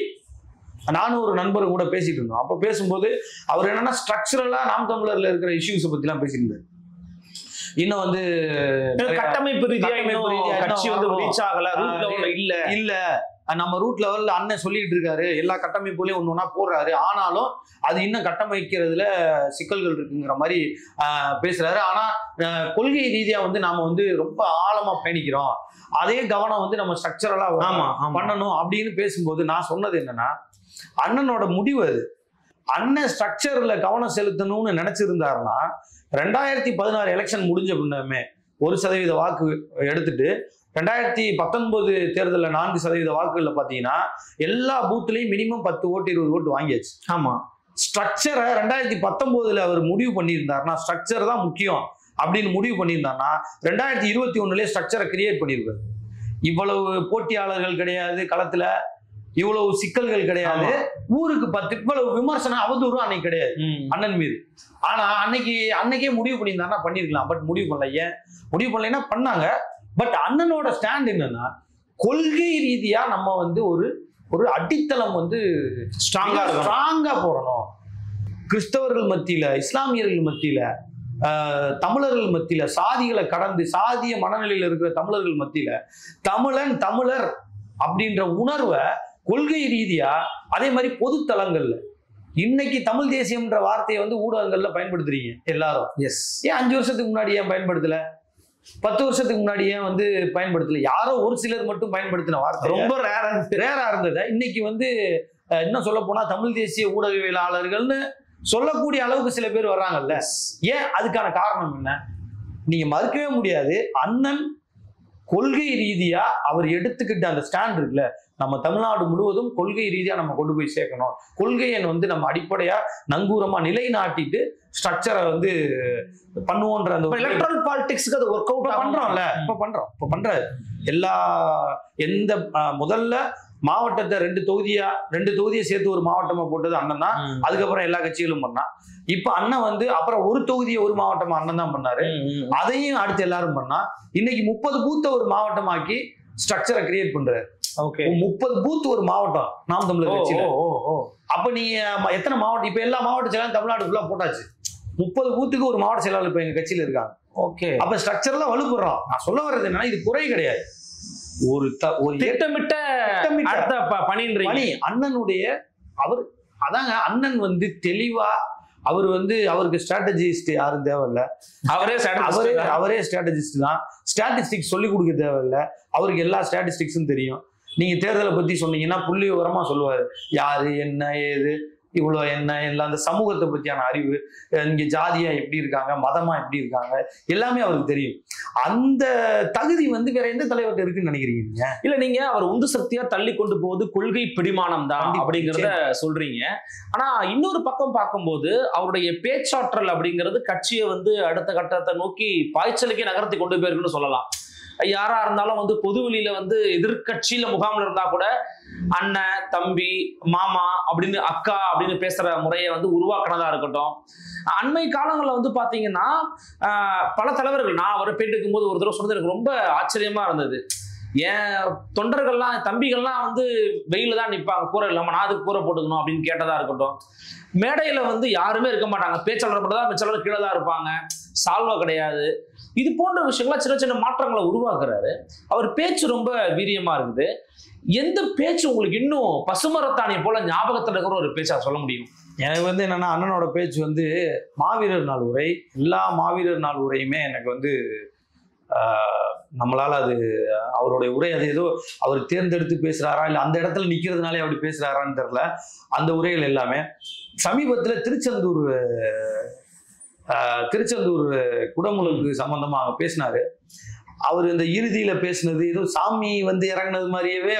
[SPEAKER 2] நானும் ஒரு நண்பர் கூட பேசிட்டு இருந்தோம். அப்ப பேசும்போது அவர் என்னன்னா ஸ்ட்ரக்சரலா நாம் தமிழர்ல இருக்கிற இஷ்யூஸ் பத்தி எல்லாம் பேசிட்டு இருந்தாரு. இன்னும்
[SPEAKER 4] கட்டமைப்பு ரீதியா கட்சி ரீச் ஆகல, ரூட் லெவல்ல இல்ல
[SPEAKER 2] நம்ம ரூட் லெவல்ல அண்ணன் சொல்லிட்டு இருக்காரு, எல்லா கட்டமைப்புலையும் ஒன்னொன்னா போடுறாரு, ஆனாலும் அது இன்னும் கட்டமைக்கிறதுல சிக்கல்கள் இருக்குங்கிற மாதிரி பேசுறாரு. ஆனா கொள்கை ரீதியா நாம ரொம்ப ஆழமா பயணிக்கிறோம், அதே கவனம் நம்ம ஸ்ட்ரக்சரலா பண்ணணும் அப்படின்னு பேசும்போது நான் சொன்னது என்னன்னா, அண்ணனோட முடிவு அது. அண்ணன் ஸ்ட்ரக்சர்ல கவனம் செலுத்தணும்னு நினைச்சிருந்தாருன்னா 2016 எலெக்ஷன் முடிஞ்ச பின்னமே 1% வாக்கு எடுத்துட்டு 2019 தேர்தலில் 4% வாக்குகள்ல பாத்தீங்கன்னா எல்லா பூத்துலயும் மினிமம் 10 ஓட்டு 20 ஓட்டு வாங்கியாச்சு.
[SPEAKER 4] ஆமா,
[SPEAKER 2] ஸ்ட்ரக்சரை 2019 அவர் முடிவு பண்ணியிருந்தாருன்னா, ஸ்ட்ரக்சர் தான் முக்கியம் அப்படின்னு முடிவு பண்ணியிருந்தாருன்னா 2021 ஸ்ட்ரக்சரை கிரியேட் பண்ணியிருக்காரு. இவ்வளவு போட்டியாளர்கள் கிடையாது களத்துல, இவ்வளவு சிக்கல்கள் கிடையாது, ஊருக்கு 10 இவ்வளவு விமர்சனம் அவதூறும் அன்னைக்கு கிடையாது அண்ணன் மீது. ஆனா அன்னைக்கே முடிவு பண்ணியிருந்தாருன்னா பண்ணிருக்கலாம். பட் முடிவு பண்ணல. ஏன் முடிவு பண்ணலைன்னா பண்ணாங்க. பட் அண்ணனோட ஸ்டாண்ட் என்னன்னா, கொள்கை ரீதியா நம்ம ஒரு அடித்தளம் ஸ்ட்ராங்கா போடணும். கிறிஸ்தவர்கள் மத்தியில, இஸ்லாமியர்கள் மத்தியில, தமிழர்கள் மத்தியில, சாதிகளை கடந்து சாதிய மனநிலையில் இருக்கிற தமிழர்கள் மத்தியில தமிழர் அப்படின்ற உணர்வை கொள்கை ரீதியா, அதே மாதிரி பொது தளங்கள்ல இன்னைக்கு தமிழ் தேசியம்ன்ற வார்த்தையை ஊடகங்கள்ல பயன்படுத்துறீங்க எல்லாரும். ஏன் 5 வருஷத்துக்கு முன்னாடி ஏன் பயன்படுத்தல? 10 வருஷத்துக்கு முன்னாடி ஏன் பயன்படுத்தல? யாரோ ஒரு சிலர் மட்டும் பயன்படுத்தின வார்த்தை ரொம்ப ரேரா இருந்தது. இன்னைக்கு இன்னும் சொல்ல போனா தமிழ் தேசிய ஊடகவியலாளர்கள்னு சொல்லக்கூடிய அளவுக்கு சில பேர் வர்றாங்கல்ல. ஏன்? அதுக்கான காரணம் என்ன? நீங்க மறுக்கவே முடியாது. அண்ணன் கொள்கை ரீதியா அவர் எடுத்துக்கிட்ட அந்த ஸ்டாண்ட் இருக்குல்ல, நம்ம தமிழ்நாடு முழுவதும் கொள்கை ரீதியா நம்ம கொண்டு போய் சேர்க்கணும். கொள்கையை நம்ம அடிப்படையா நங்கூரமா நிலைநாட்டிட்டு ஸ்ட்ரக்சரை பண்ணுவோன்ற அந்த
[SPEAKER 4] எலக்ட்ரல் பாலிடிக்ஸ்க்கு அது ஒர்க் அவுட்
[SPEAKER 2] பண்றோம்ல. இப்ப பண்ற எந்த முதல்ல மாவட்டத்தை 2 தொகுதியை சேர்த்து ஒரு மாவட்டமா போட்டது அண்ணன் தான். அதுக்கப்புறம் எல்லா கட்சிகளும் பண்ணா. இப்ப அண்ணன் அப்புறம் ஒரு தொகுதியை ஒரு மாவட்டமா அண்ணன் தான் பண்ணாரு. அதையும் அடுத்து எல்லாரும் பண்ணா. இன்னைக்கு 30 பூத்த ஒரு மாவட்டமாக்கி ஸ்ட்ரக்சரை கிரியேட் பண்றாரு. 30 பூத் ஒரு மாவட்டம் நாம் தமிழர் கட்சியில. அப்ப நீங்க எத்தனை மாவட்டம்? இப்ப எல்லா மாவட்ட செயலாளரும் தமிழ்நாடு ஃபுல்லா போட்டாச்சு. 30 பூத்துக்கு ஒரு மாவட்ட செயலாளர் இப்ப எங்க கட்சியில இருக்காங்க. அப்ப ஸ்ட்ரக்சர்ல வலுப்படுறோம். நான் சொல்ல வர்றது என்னன்னா, இது குறை கிடையாது. ஒரு
[SPEAKER 4] திட்டமிட்ட பணி
[SPEAKER 2] அண்ணனுடைய அதாங்க அண்ணன் தெளிவா அவருக்கு ஸ்ட்ராட்டஜிஸ்ட் யாரும் தேவையில்ல. அவரே ஸ்ட்ராட்டஜிஸ்ட் தான். ஸ்டாட்டிஸ்டிக்ஸ் சொல்லி கொடுக்க தேவையில்லை. அவருக்கு எல்லா ஸ்டாட்டிஸ்டிக்ஸும் தெரியும். நீங்க தேர்தலை பத்தி சொன்னீங்கன்னா புள்ளி விவரமா சொல்லுவாரு. யாரு என்ன ஏது இவ்வளோ என்ன எல்லாம் அந்த சமூகத்தை பற்றியான அறிவு, இங்கே ஜாதியா எப்படி இருக்காங்க, மதமா எப்படி இருக்காங்க, எல்லாமே அவருக்கு தெரியும். அந்த தகுதி வேற எந்த தலைவர்கிட்ட இருக்குன்னு நினைக்கிறீங்க?
[SPEAKER 4] இல்ல, நீங்க அவர் உந்து சக்தியா தள்ளி கொண்டு போவது கொள்கை பிடிமானம் தான் அப்படிங்கிறத சொல்றீங்க. ஆனா இன்னொரு பக்கம் பார்க்கும்போது அவருடைய பேச்சாற்றல் அப்படிங்கிறது கட்சியை அடுத்த கட்டத்தை நோக்கி பாய்ச்சலுக்கே நகர்த்தி கொண்டு போயிருக்குன்னு சொல்லலாம். யாரா இருந்தாலும் பொதுவெளியில எதிர்கட்சியில முகாமில் இருந்தா கூட அண்ணன், தம்பி, மாமா அப்படின்னு, அக்கா அப்படின்னு பேசுற முறையை உருவாக்கினதா இருக்கட்டும். அண்மை காலங்களில் பாத்தீங்கன்னா பல தலைவர்கள், நான் அவரை பேட்டிக்கும் போது ஒரு தடவை சொன்னது எனக்கு ரொம்ப ஆச்சரியமா இருந்தது. ஏன் தொண்டர்கள்லாம், தம்பிகள்லாம் வெயில தான் நிற்பாங்க, கூரை இல்லாம நான் அதுக்கு கூரை போட்டுக்கணும் அப்படின்னு கேட்டதா இருக்கட்டும். மேடையில யாருமே இருக்க மாட்டாங்க, பேச்சாளர் மட்டும் தான், பேச்சாளர் கீழே தான் இருப்பாங்க, சால்வா கிடையாது. இது போன்ற விஷயங்கள்லாம் சின்ன சின்ன மாற்றங்களை உருவாக்குறாரு. அவர் பேச்சு ரொம்ப வீரியமா இருக்குது. எந்த பேச்சு உங்களுக்கு இன்னும் பசுமரத்தானியை போல ஞாபகத்தில் இருக்கிற ஒரு பேச்சா சொல்ல முடியும்?
[SPEAKER 2] எனக்கு என்னன்னா, அண்ணனோட பேச்சு மாவீரர் நாள் உரை, எல்லா மாவீரர் நாள் உரையுமே எனக்கு நம்மளால அது அவருடைய உரை அது ஏதோ அவர் தேர்ந்தெடுத்து பேசுறாரா இல்லை அந்த இடத்துல நிக்கிறதுனாலே அப்படி பேசுறாரான்னு தெரியல. அந்த உரைகள் எல்லாமே சமீபத்துல திருச்செந்தூர் குடமுழுக்கு சம்பந்தமா அவங்க பேசினாரு. அவர் இந்த இறுதியில பேசினது ஏதோ சாமி வந்து இறங்கினது மாதிரியவே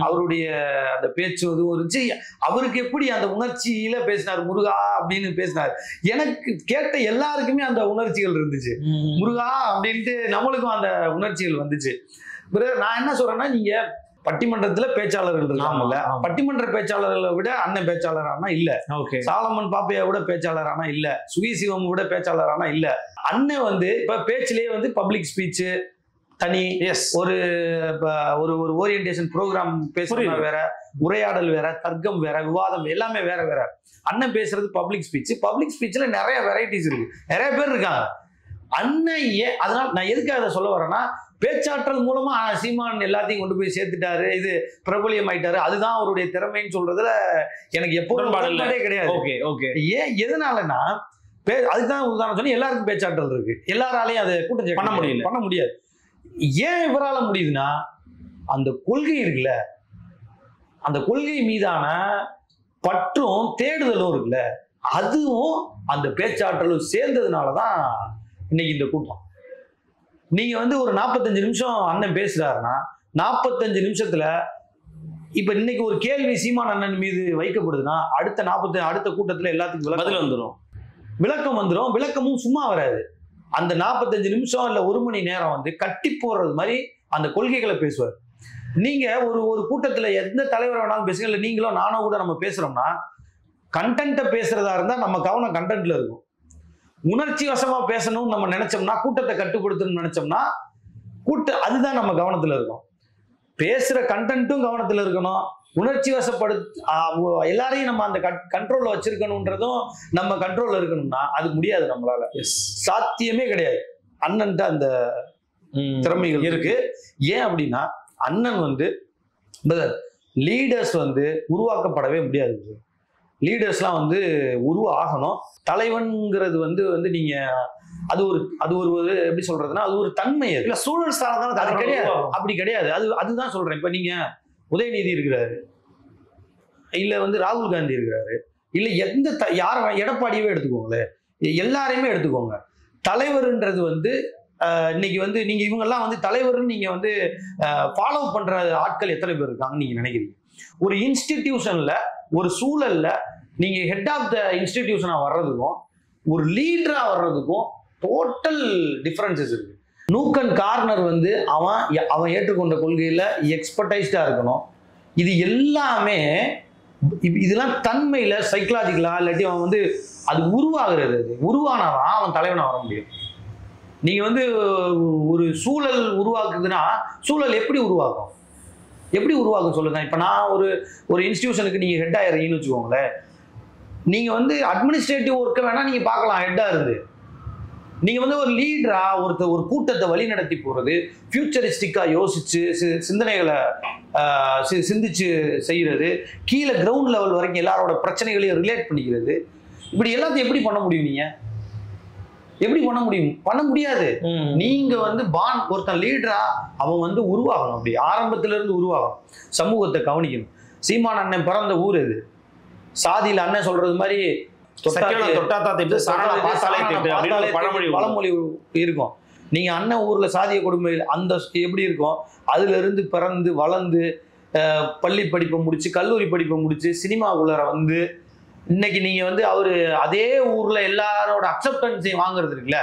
[SPEAKER 2] அவருடைய அந்த பேச்சு வந்து இருந்துச்சு. அவருக்கு எப்படி அந்த உணர்ச்சியில பேசினார், முருகா அப்படின்னு பேசினார். எனக்கு கேட்ட எல்லாருக்குமே அந்த உணர்ச்சிகள் இருந்துச்சு, முருகா அப்படின்ட்டு நம்மளுக்கும் அந்த உணர்ச்சிகள் வந்துச்சு. நான் என்ன சொல்றேன்னா, நீங்க பட்டிமன்றத்துல பேச்சாளர்கள் இருக்காங்கல்ல, பட்டிமன்ற பேச்சாளர்களை விட அண்ணன் பேச்சாளரானா இல்ல, சாலமன் பாப்பையா விட பேச்சாளரானா இல்ல, சுகிசிவம் விட பேச்சாளரானா இல்ல. அண்ணன் வந்து இப்ப பேச்சிலேயே வந்து பப்ளிக் ஸ்பீச் தனி, ஒரு ஒரு ஓரியன்டேஷன் ப்ரோக்ராம் பேசுறது வேற, உரையாடல் வேற, தர்க்கம் வேற, விவாதம் எல்லாமே வேற வேற. அண்ணன் பேசுறது பப்ளிக் ஸ்பீச். பப்ளிக் ஸ்பீச்ல நிறைய வெரைட்டிஸ் இருக்கு, நிறைய பேர் இருக்காங்க. அண்ணன் அதனால நான் எதுக்காக அதை சொல்ல வரேன்னா, பேச்சாற்றல் மூலமா சீமான் எல்லாத்தையும் கொண்டு போய் சேர்த்துட்டாரு, இது பிரபலியம் ஆயிட்டாரு, அதுதான் அவருடைய திறமைன்னு சொல்றதுல எனக்கு எப்போதும் கிடையாது. ஏன் எதனாலன்னா, அதுதான் உதாரணம் சொன்னி, எல்லாருக்கும் பேச்சாற்றல் இருக்கு, எல்லாராலையும் அதை கூட்டம் பண்ண முடியாது. ஏன் இவரால முடியுதுன்னா, அந்த கொள்கை இருக்குல்ல, அந்த கொள்கை மீதான பற்றும் தேடுதலும் இருக்குல்ல, அதுவும் அந்த பேச்சாற்றலும் சேர்ந்ததுனாலதான் இன்னைக்கு இந்த கூட்டம். நீங்க வந்து ஒரு 45 நிமிஷம் அண்ணன் பேசுறாருன்னா, 45 நிமிஷத்துல இப்ப இன்னைக்கு ஒரு கேள்வி சீமான் அண்ணன் மீது வைக்கப்படுதுன்னா, அடுத்த கூட்டத்துல எல்லாத்துக்கும் பதில் வந்துடும், விளக்கம் வந்துடும். விளக்கமும் சும்மா வராது. அந்த 45 நிமிஷம் இல்ல 1 மணி நேரம் வந்து கட்டி போடுறது மாதிரி அந்த கொள்கைகளை பேசுவார். நீங்க ஒரு கூட்டத்துல எந்த தலைவர் வேணாலும் பேசுங்க, இல்ல நீங்களோ நானோ கூட நம்ம பேசுறோம்னா, கண்டென்ட்டை பேசுறதா இருந்தா நம்ம கவனம் கண்டென்ட்ல இருக்கும். உணர்ச்சி வசமா பேசணும்னு நம்ம நினைச்சோம்னா, கூட்டத்தை கட்டுப்படுத்தணும்னு நினைச்சோம்னா, அதுதான் நம்ம கவனத்துல இருக்கும். பேசுற கண்டென்ட்டும் கவனத்துல இருக்கணும், உணர்ச்சி எல்லாரையும் நம்ம அந்த கண்ட்ரோல்ல வச்சிருக்கணும்ன்றதும் நம்ம கண்ட்ரோல்ல இருக்கணும்னா அது முடியாது, நம்மளால சாத்தியமே கிடையாது. அண்ணன்ட்ட அந்த திறமைகள் இருக்கு. ஏன் அப்படின்னா, அண்ணன் வந்து லீடர்ஸ் வந்து உருவாக்கப்படவே முடியாது. லீடர்ஸ்லாம் வந்து உருவாகணும். தலைவன்கிறது வந்து நீங்க அது ஒரு எப்படி சொல்றதுன்னா, அது ஒரு தன்மை, இல்ல சூழல் சார்ந்தாலும் அது கிடையாது, அப்படி கிடையாது. அதுதான் சொல்றேன். இப்ப நீங்க உதயநிதி இருக்கிறாரு, இல்ல வந்து ராகுல் காந்தி இருக்கிறாரு, இல்ல யார எடப்பாடியவே எடுத்துக்கோங்களேன், எல்லாரையுமே எடுத்துக்கோங்க. தலைவர்ன்றது வந்து இன்னைக்கு வந்து நீங்க இவங்கெல்லாம் வந்து தலைவர்னு நீங்க வந்து ஃபாலோ பண்ற ஆட்கள் எத்தனை பேர் இருக்காங்கன்னு நீங்க நினைக்கிறீங்க? ஒரு இன்ஸ்டிடியூஷன்ல, ஒரு சூழல்ல நீங்க ஹெட் ஆஃப் த இன்ஸ்டிடியூஷனா வர்றதுக்கும் ஒரு லீடரா வர்றதுக்கும் டோட்டல் டிஃபரன்சஸ் இருக்கு. நூக்கன் கார்னர் வந்து அவன் ஏற்றுக்கொண்ட கொள்கையில எக்ஸ்பர்டைஸ்டா இருக்கணும். இது எல்லாமே இதெல்லாம் தன்மையில சைக்கலாஜிக்கலா, இல்லாட்டி அவன் வந்து அது உருவாகிறது, உருவானாதான் அவன் தலைவனா வர முடியும். நீங்க வந்து ஒரு சூழல் உருவாக்குதுன்னா, சூழல் எப்படி உருவாகும் சொல்லுங்க. இப்ப நான் ஒரு இன்ஸ்டிடியூஷனுக்கு நீங்க ஹெட் ஆயிரீங்கன்னு வச்சுக்கோங்களேன், நீங்க வந்து அட்மினிஸ்ட்ரேட்டிவ் ஒர்க்கை வேணா நீங்க பார்க்கலாம் ஹெட்டா இருந்து. நீங்க வந்து ஒரு லீடரா ஒரு கூட்டத்தை வழி நடத்தி போறது, ஃபியூச்சரிஸ்டிக்கா யோசிச்சு சிந்தனைகளை சிந்திச்சு செய்யறது, கீழே கிரவுண்ட் லெவல் வரைக்கும் எல்லாரோட பிரச்சனைகளையும் ரிலேட் பண்ணிக்கிறது, இப்படி எல்லாத்தையும் எப்படி பண்ண முடியும்? நீங்க எப்படி பண்ண முடியும்? பண்ண முடியாது. நீங்க வந்து ஒருத்தன் லீடரா அவன் வந்து உருவாகணும், அப்படி ஆரம்பத்துல இருந்து உருவாகணும், சமூகத்தை கவனிக்கணும். சீமான் அண்ணன் பிறந்த ஊர் இது. சாதியில அண்ணன் சொல்றது மாதிரி பழமொழி இருக்கும். நீங்க அண்ணன் ஊர்ல சாதிய கொடுமையில் அந்த எப்படி இருக்கும், அதுல இருந்து பிறந்து வளர்ந்து பள்ளி படிப்பை முடிச்சு, கல்லூரி படிப்பை முடிச்சு, சினிமாக்குள்ளார வந்து இன்னைக்கு நீங்க வந்து அவரு அதே ஊர்ல எல்லாரோட அக்செப்டன்ஸையும் வாங்குறது இருக்குல்ல.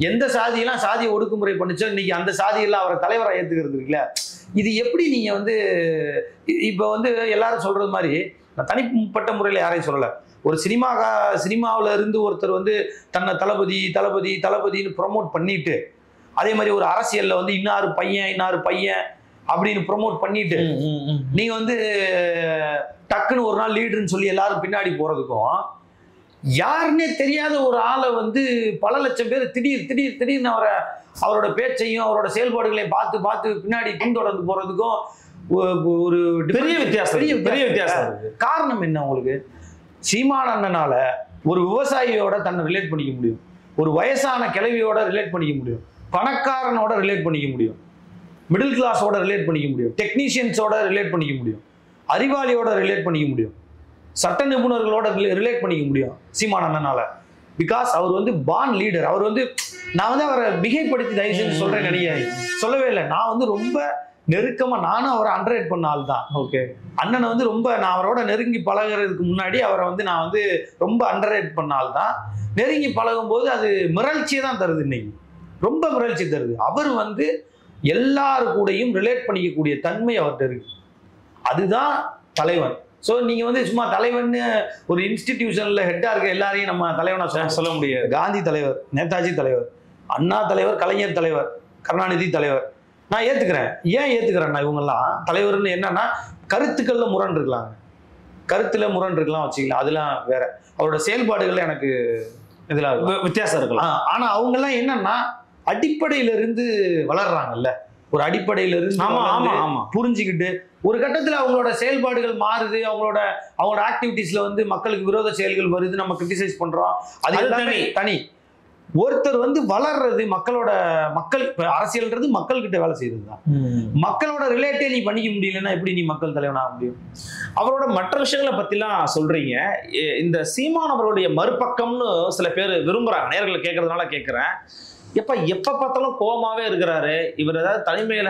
[SPEAKER 2] எந்த சாதியெல்லாம் சாதியை ஒடுக்குமுறை பண்ணிச்சோ இன்னைக்கு அந்த சாதியெல்லாம் அவரை தலைவராக ஏத்துக்கிறது இருக்குல்ல. இது எப்படி நீங்க வந்து இப்ப வந்து எல்லாரும் சொல்றது மாதிரி, நான் தனிப்பட்ட முறையில் யாரையும் சொல்லலை, ஒரு சினிமாவில் இருந்து ஒருத்தர் வந்து தன்னை தளபதின்னு ப்ரொமோட் பண்ணிட்டு, அதே மாதிரி ஒரு அரசியல்ல வந்து இன்னாரு பையன் அப்படின்னு ப்ரொமோட் பண்ணிட்டு நீங்க வந்து டக்குன்னு ஒரு நாள் லீடர்னு சொல்லி எல்லாரும் பின்னாடி போறதுக்கும், யாருன்னே தெரியாத ஒரு ஆளை வந்து பல லட்சம் பேர் திடீர்னு அவரோட பேச்சையும் அவரோட செயல்பாடுகளையும் பார்த்து பின்னாடி பின்தொடர்ந்து போறதுக்கும் ஒரு பெரிய வித்தியாசம். காரணம் என்ன உங்களுக்கு? சீமான் அண்ணனால ஒரு விவசாயியோட தன்னை ரிலேட் பண்ணிக்க முடியும், ஒரு வயசான கிழவியோட ரிலேட் பண்ணிக்க முடியும், பணக்காரனோட ரிலேட் பண்ணிக்க முடியும், மிடில் கிளாஸோட ரிலேட் பண்ணிக்க முடியும், டெக்னீஷியன்ஸோட ரிலேட் பண்ணிக்க முடியும், அறிவாளியோட ரிலேட் பண்ணிக்க முடியும், சட்ட நிபுணர்களோட ரிலேட் பண்ணிக்க முடியும் சீமான் அண்ணனால. பிகாஸ் அவர் வந்து பான் லீடர். அவர் வந்து நான் வந்து அவரை மிகைப்படுத்தி தயவு செஞ்சு சொல்றேன் நினைக்காது, சொல்லவே இல்லை. நான் வந்து ரொம்ப நெருக்கமா நானும் அவரை அண்டர்ரேட் பண்ண ஆள் தான்.
[SPEAKER 4] ஓகே,
[SPEAKER 2] அண்ணனை வந்து ரொம்ப நான் அவரோட நெருங்கி பழகிறதுக்கு முன்னாடி அவரை வந்து நான் வந்து ரொம்ப அண்டர்ரேட் பண்ண ஆள் தான். நெருங்கி பழகும் போது அது மிரட்சியை தான் தருது, இன்னைக்கு ரொம்ப மிரட்சி தருது. அவர் வந்து எல்லாரு கூடயும் ரிலேட் பண்ணிக்கக்கூடிய தன்மை அவர்கிட்ட இருக்கு. அதுதான் தலைவன். ஸோ நீங்க வந்து சும்மா தலைவன் ஒரு இன்ஸ்டிடியூஷன்ல ஹெட்டா இருக்க எல்லாரையும் நம்ம தலைவனா சொல்ல முடியாது. காந்தி தலைவர், நேதாஜி தலைவர், அண்ணா தலைவர், கலைஞர் தலைவர், கருணாநிதி தலைவர் நான் ஏத்துக்கிறேன். ஏன் ஏத்துக்கிறேன்னா இவங்கெல்லாம் தலைவர்னு என்னன்னா கருத்துக்கள்ல முரண் இருக்கலாங்க, கருத்துல முரண் இருக்கலாம் வச்சுக்கலாம், அதெல்லாம் வேற. அவரோட செயல்பாடுகள்ல எனக்கு இதெல்லாம்
[SPEAKER 4] வித்தியாசம் இருக்கலாம்.
[SPEAKER 2] ஆனா அவங்க எல்லாம் என்னன்னா அடிப்படையில இருந்து வளர்றாங்கல்ல, ஒரு அடிப்படையில இருந்து புரிஞ்சுக்கிட்டு ஒரு கட்டத்துல அவங்களோட செயல்பாடுகள் மாறுது, அவங்களோட ஆக்டிவிட்டிஸ்ல வந்து மக்களுக்கு விரோத செயல்கள் வருது, நம்ம கிரிட்டிசைஸ் பண்றோம், அது எல்லாமே தனி. ஒருத்தர் வந்து வளர்றது மக்கள் அரசியல்ன்றது மக்கள் கிட்ட வேலை செய்யறது தான். மக்களோட ரிலேட்டே நீ பண்ணிக்க முடியலன்னா எப்படி நீ மக்கள் தலைவனாக முடியும்?
[SPEAKER 4] அவரோட மற்ற விஷயங்களை பத்திலாம் சொல்றீங்க. இந்த சீமான் அவர்களுடைய மறுபக்கம்னு சில பேர் விரும்புறாங்க, நேர்களை கேட்கறதுனால கேட்கிறேன். எப்ப பார்த்தாலும் கோபமாவே இருக்கிறாரு, இவர் ஏதாவது தனிமையில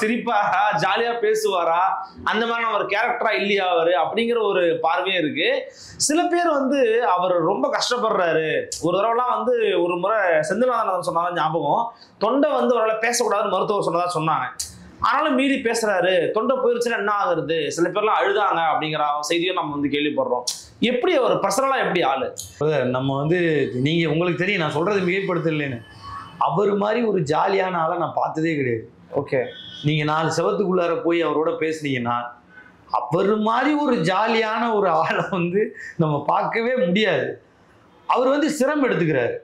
[SPEAKER 4] சிரிப்பாரா, ஜாலியா பேசுவாரா, அந்த மாதிரி ஒரு கேரக்டரா இல்லையா அவரு அப்படிங்கிற ஒரு பார்வையே இருக்கு. சில பேர் வந்து அவர் ரொம்ப கஷ்டப்படுறாரு. ஒரு தடவைலாம் வந்து ஒரு முறை செந்தில்நாதன் சொன்னதான் ஞாபகம், தொண்டை வந்து அவரால் பேசக்கூடாதுன்னு மருத்துவர் சொன்னதா சொன்னாங்க. ஆனாலும் மீறி பேசுறாரு, தொண்டை போயிருச்சுன்னா என்ன ஆகுறது, சில பேர்லாம் அழுதாங்க அப்படிங்கிற செய்தியும் நம்ம வந்து கேள்விப்படுறோம். எப்படி அவர் பர்சனலா எப்படி ஆளு?
[SPEAKER 2] நம்ம வந்து நீங்க உங்களுக்கு தெரியும், நான் சொல்றது மிகைப்படுத்தலைன்னு, அவர் மாதிரி ஒரு ஜாலியான ஆளை நான் பார்த்ததே கிடையாது.
[SPEAKER 4] ஓகே,
[SPEAKER 2] நீங்க 4 செவத்துக்குள்ளார போய் அவரோட பேசுனீங்கன்னா அவர் மாதிரி ஒரு ஜாலியான ஒரு ஆளை வந்து நம்ம பார்க்கவே முடியாது. அவர் வந்து சிரமம் எடுத்துக்கிறாரு,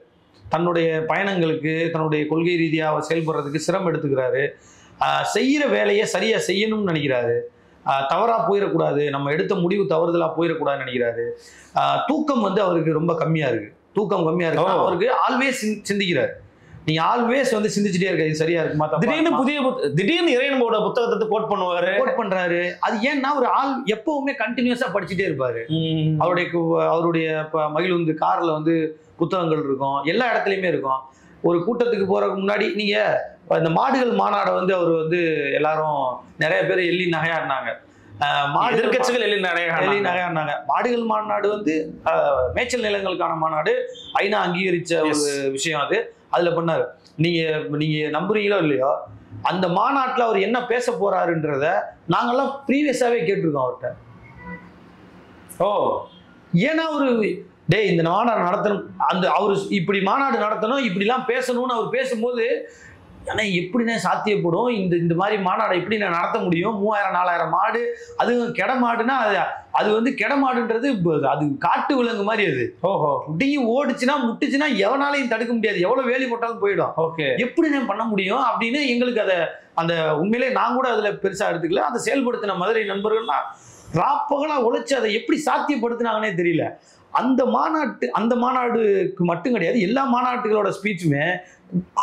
[SPEAKER 2] தன்னுடைய பயணங்களுக்கு தன்னுடைய கொள்கை ரீதியாக செயல்படுறதுக்கு சிரமம் எடுத்துக்கிறாரு. செய்கிற வேலையை சரியா செய்யணும்னு நினைக்கிறாரு, தவறா போயிடக்கூடாது, நம்ம எடுத்த முடிவு தவறுதலா போயிடக்கூடாதுன்னு நினைக்கிறாரு. தூக்கம் வந்து அவருக்கு ரொம்ப கம்மியா இருக்கு. தூக்கம் கம்மியா இருக்கு, அவருக்கு ஆல்வேஸ் சிந்திக்கிறாரு. நீங்க ஆல்வேஸ் வந்து சிந்திச்சுட்டே இருக்க, இது சரியா இருக்குமா?
[SPEAKER 4] திடீர்னு இறைவனோட புத்தகத்தை கோட் பண்றாரு.
[SPEAKER 2] அது ஏன்னா ஒரு ஆள் எப்பவுமே கண்டினியூஸா படிச்சுட்டே இருப்பாரு. அவருடைய மகிழுந்து கார்ல வந்து புத்தகங்கள் இருக்கும், எல்லா இடத்துலயுமே இருக்கும். ஒரு கூட்டத்துக்கு போறதுக்கு முன்னாடி நீங்க இந்த மாடுகள் மாநாடை வந்து அவர் வந்து எல்லாரும் நிறைய பேர் எள்ளி நகையாடினாங்க.
[SPEAKER 4] எதிர்க்கட்சிகள் எள்ளி நகையாடினாங்க.
[SPEAKER 2] மாடுகள் மாநாடு வந்து மேய்ச்சல் நிலங்களுக்கான மாநாடு, ஐநா அங்கீகரிச்ச ஒரு விஷயம். அதுல பண்ணாரு. நீங்க நம்புறீங்களோ இல்லையோ, அந்த மாநாட்டில் அவர் என்ன பேச போறாருன்றத நாங்கெல்லாம் ப்ரீவியஸாவே கேட்டிருக்கோம் அவர்கிட்ட. ஏன்னா ஒரு இந்த மாநாடு நடத்தணும், அவரு இப்படி மாநாடு நடத்தணும், இப்படிலாம் பேசணும்னு அவர் பேசும்போது ஆனா எப்படின்னா சாத்தியப்படும், இந்த மாதிரி மாநாடை எப்படி நான் நடத்த முடியும்? 3000-4000 மாடு, அது கெட மாடுன்னா அது வந்து கெட மாடுன்றது அது காட்டு விலங்கு மாதிரி. அது முட்டிங்கி ஓடிச்சுன்னா முட்டுச்சுன்னா எவனாலையும் தடுக்க முடியாது, எவ்வளவு வேலி போட்டாலும் போயிடும். எப்படி நான் பண்ண முடியும் அப்படின்னு எங்களுக்கு அந்த உண்மையிலே நான் கூட அதுல பெருசா எடுத்துக்கல. அதை செயல்படுத்தின மதுரை நண்பர்கள்லாம் ராப்பகலா உழைச்சு அதை எப்படி சாத்தியப்படுத்தினாங்கன்னே தெரியல. அந்த மாநாடுக்கு மட்டும் கிடையாது, எல்லா மாநாட்டுகளோட ஸ்பீச்சுமே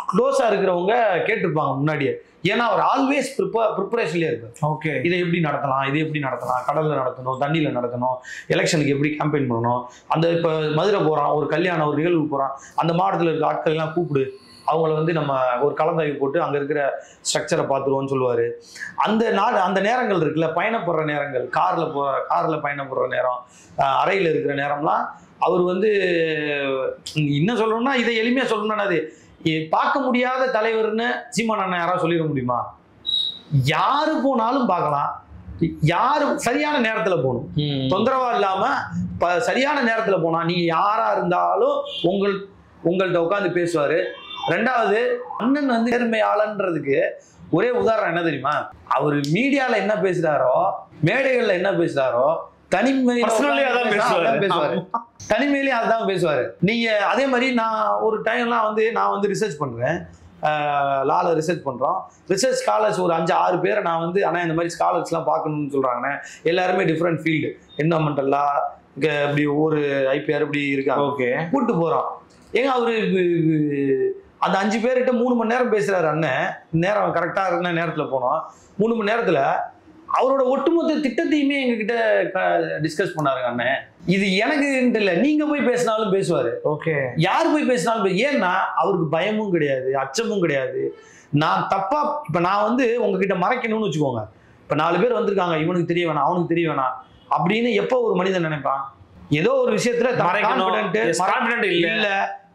[SPEAKER 2] க்ளோஸா இருக்கிறவங்க கேட்டிருப்பாங்க முன்னாடியே. ஏன்னா அவர் ஆல்வேஸ் ப்ரிப்பரேஷன்லேயே இருப்பார். இதை எப்படி நடத்தலாம், கடல்ல நடத்தணும், தண்ணியில நடத்தணும், எலெக்ஷனுக்கு எப்படி கேம்பெயின் பண்ணணும், அந்த இப்போ மதுரை போறான், ஒரு கல்யாணம் ஒரு நிகழ்வு போறான், அந்த மாவட்டத்தில் இருக்க ஆட்கள் எல்லாம் கூப்பிடு, அவங்கள வந்து நம்ம ஒரு கலந்தாய்வு போட்டு அங்கே இருக்கிற ஸ்ட்ரக்சரை பார்த்துருவோம்னு சொல்லுவார். அந்த நேரங்கள் இருக்குல்ல, பயணப்படுற நேரங்கள், காரில் பயணப்படுற நேரம், அறையில் இருக்கிற நேரம்லாம் அவர் வந்து என்ன சொல்லணும்னா, இதை எளிமையாக சொல்லணும்னா, அது பார்க்க முடியாத தலைவர்னு சீமான் அண்ணன் யாராவது சொல்லிட முடியுமா? யாரு போனாலும் பார்க்கலாம், யாரு சரியான நேரத்தில் போகணும், தொந்தரவா இல்லாம சரியான நேரத்தில் போனா நீங்க யாரா இருந்தாலும் உங்கள்கிட்ட உட்காந்து பேசுவாரு. ரெண்டாவது, அண்ணன் வந்து நேர்மையாளன்றதுக்கு ஒரே உதாரணம் என்ன தெரியுமா? அவர் மீடியால என்ன பேசுறாரோ, மேடைகள்ல என்ன பேசுறாரோ, தனிமையிலேயே அதான் பேசுவாரு. நீங்க அதே மாதிரி நான் ஒரு டைம்லாம் வந்து நான் வந்து ரிசர்ச் பண்றேன், லால ரிசர்ச் பண்றோம். ரிசர்ச் ஸ்காலர்ஸ் ஒரு 5-6 பேரை நான் வந்து ஆனா இந்த மாதிரி ஸ்காலர்ஸ்லாம் பார்க்கணும்னு சொல்றாங்க. எல்லாருமே டிஃப்ரெண்ட் ஃபீல்டு, என்வரன்மெண்டல் லா, இப்படி ஒரு IPR இப்படி இருக்காங்க. கூப்பிட்டு போறோம். ஏங்க அவரு அந்த 5 பேர்கிட்ட 3 மணி நேரம் பேசுறாரு அண்ணன். நேரம் கரெக்டா இருந்த நேரத்துல போனோம். 3 மணி நேரத்துல அவரோட ஒட்டுமொத்த திட்டத்தையுமே எங்ககிட்ட டிஸ்கஸ் பண்ணாருங்க அண்ணன். இது எனக்கு இல்ல, நீங்க போய் பேசினாலும் பேசுவாரு.
[SPEAKER 4] ஓகே,
[SPEAKER 2] யார் போய் பேசினாலும் ஏன்னா அவருக்கு பயமும் கிடையாது, அச்சமும் கிடையாது. நான் தப்பா இப்ப நான் வந்து உங்ககிட்ட மறைக்கணும்னு வச்சுக்கோங்க. இப்ப 4 பேர் வந்திருக்காங்க, இவனுக்கு தெரிய வேணாம் அவனுக்கு தெரிய வேணாம் அப்படின்னு எப்போ ஒரு மனிதன் நினைப்பான்? ஏதோ ஒரு விஷயத்துல இல்ல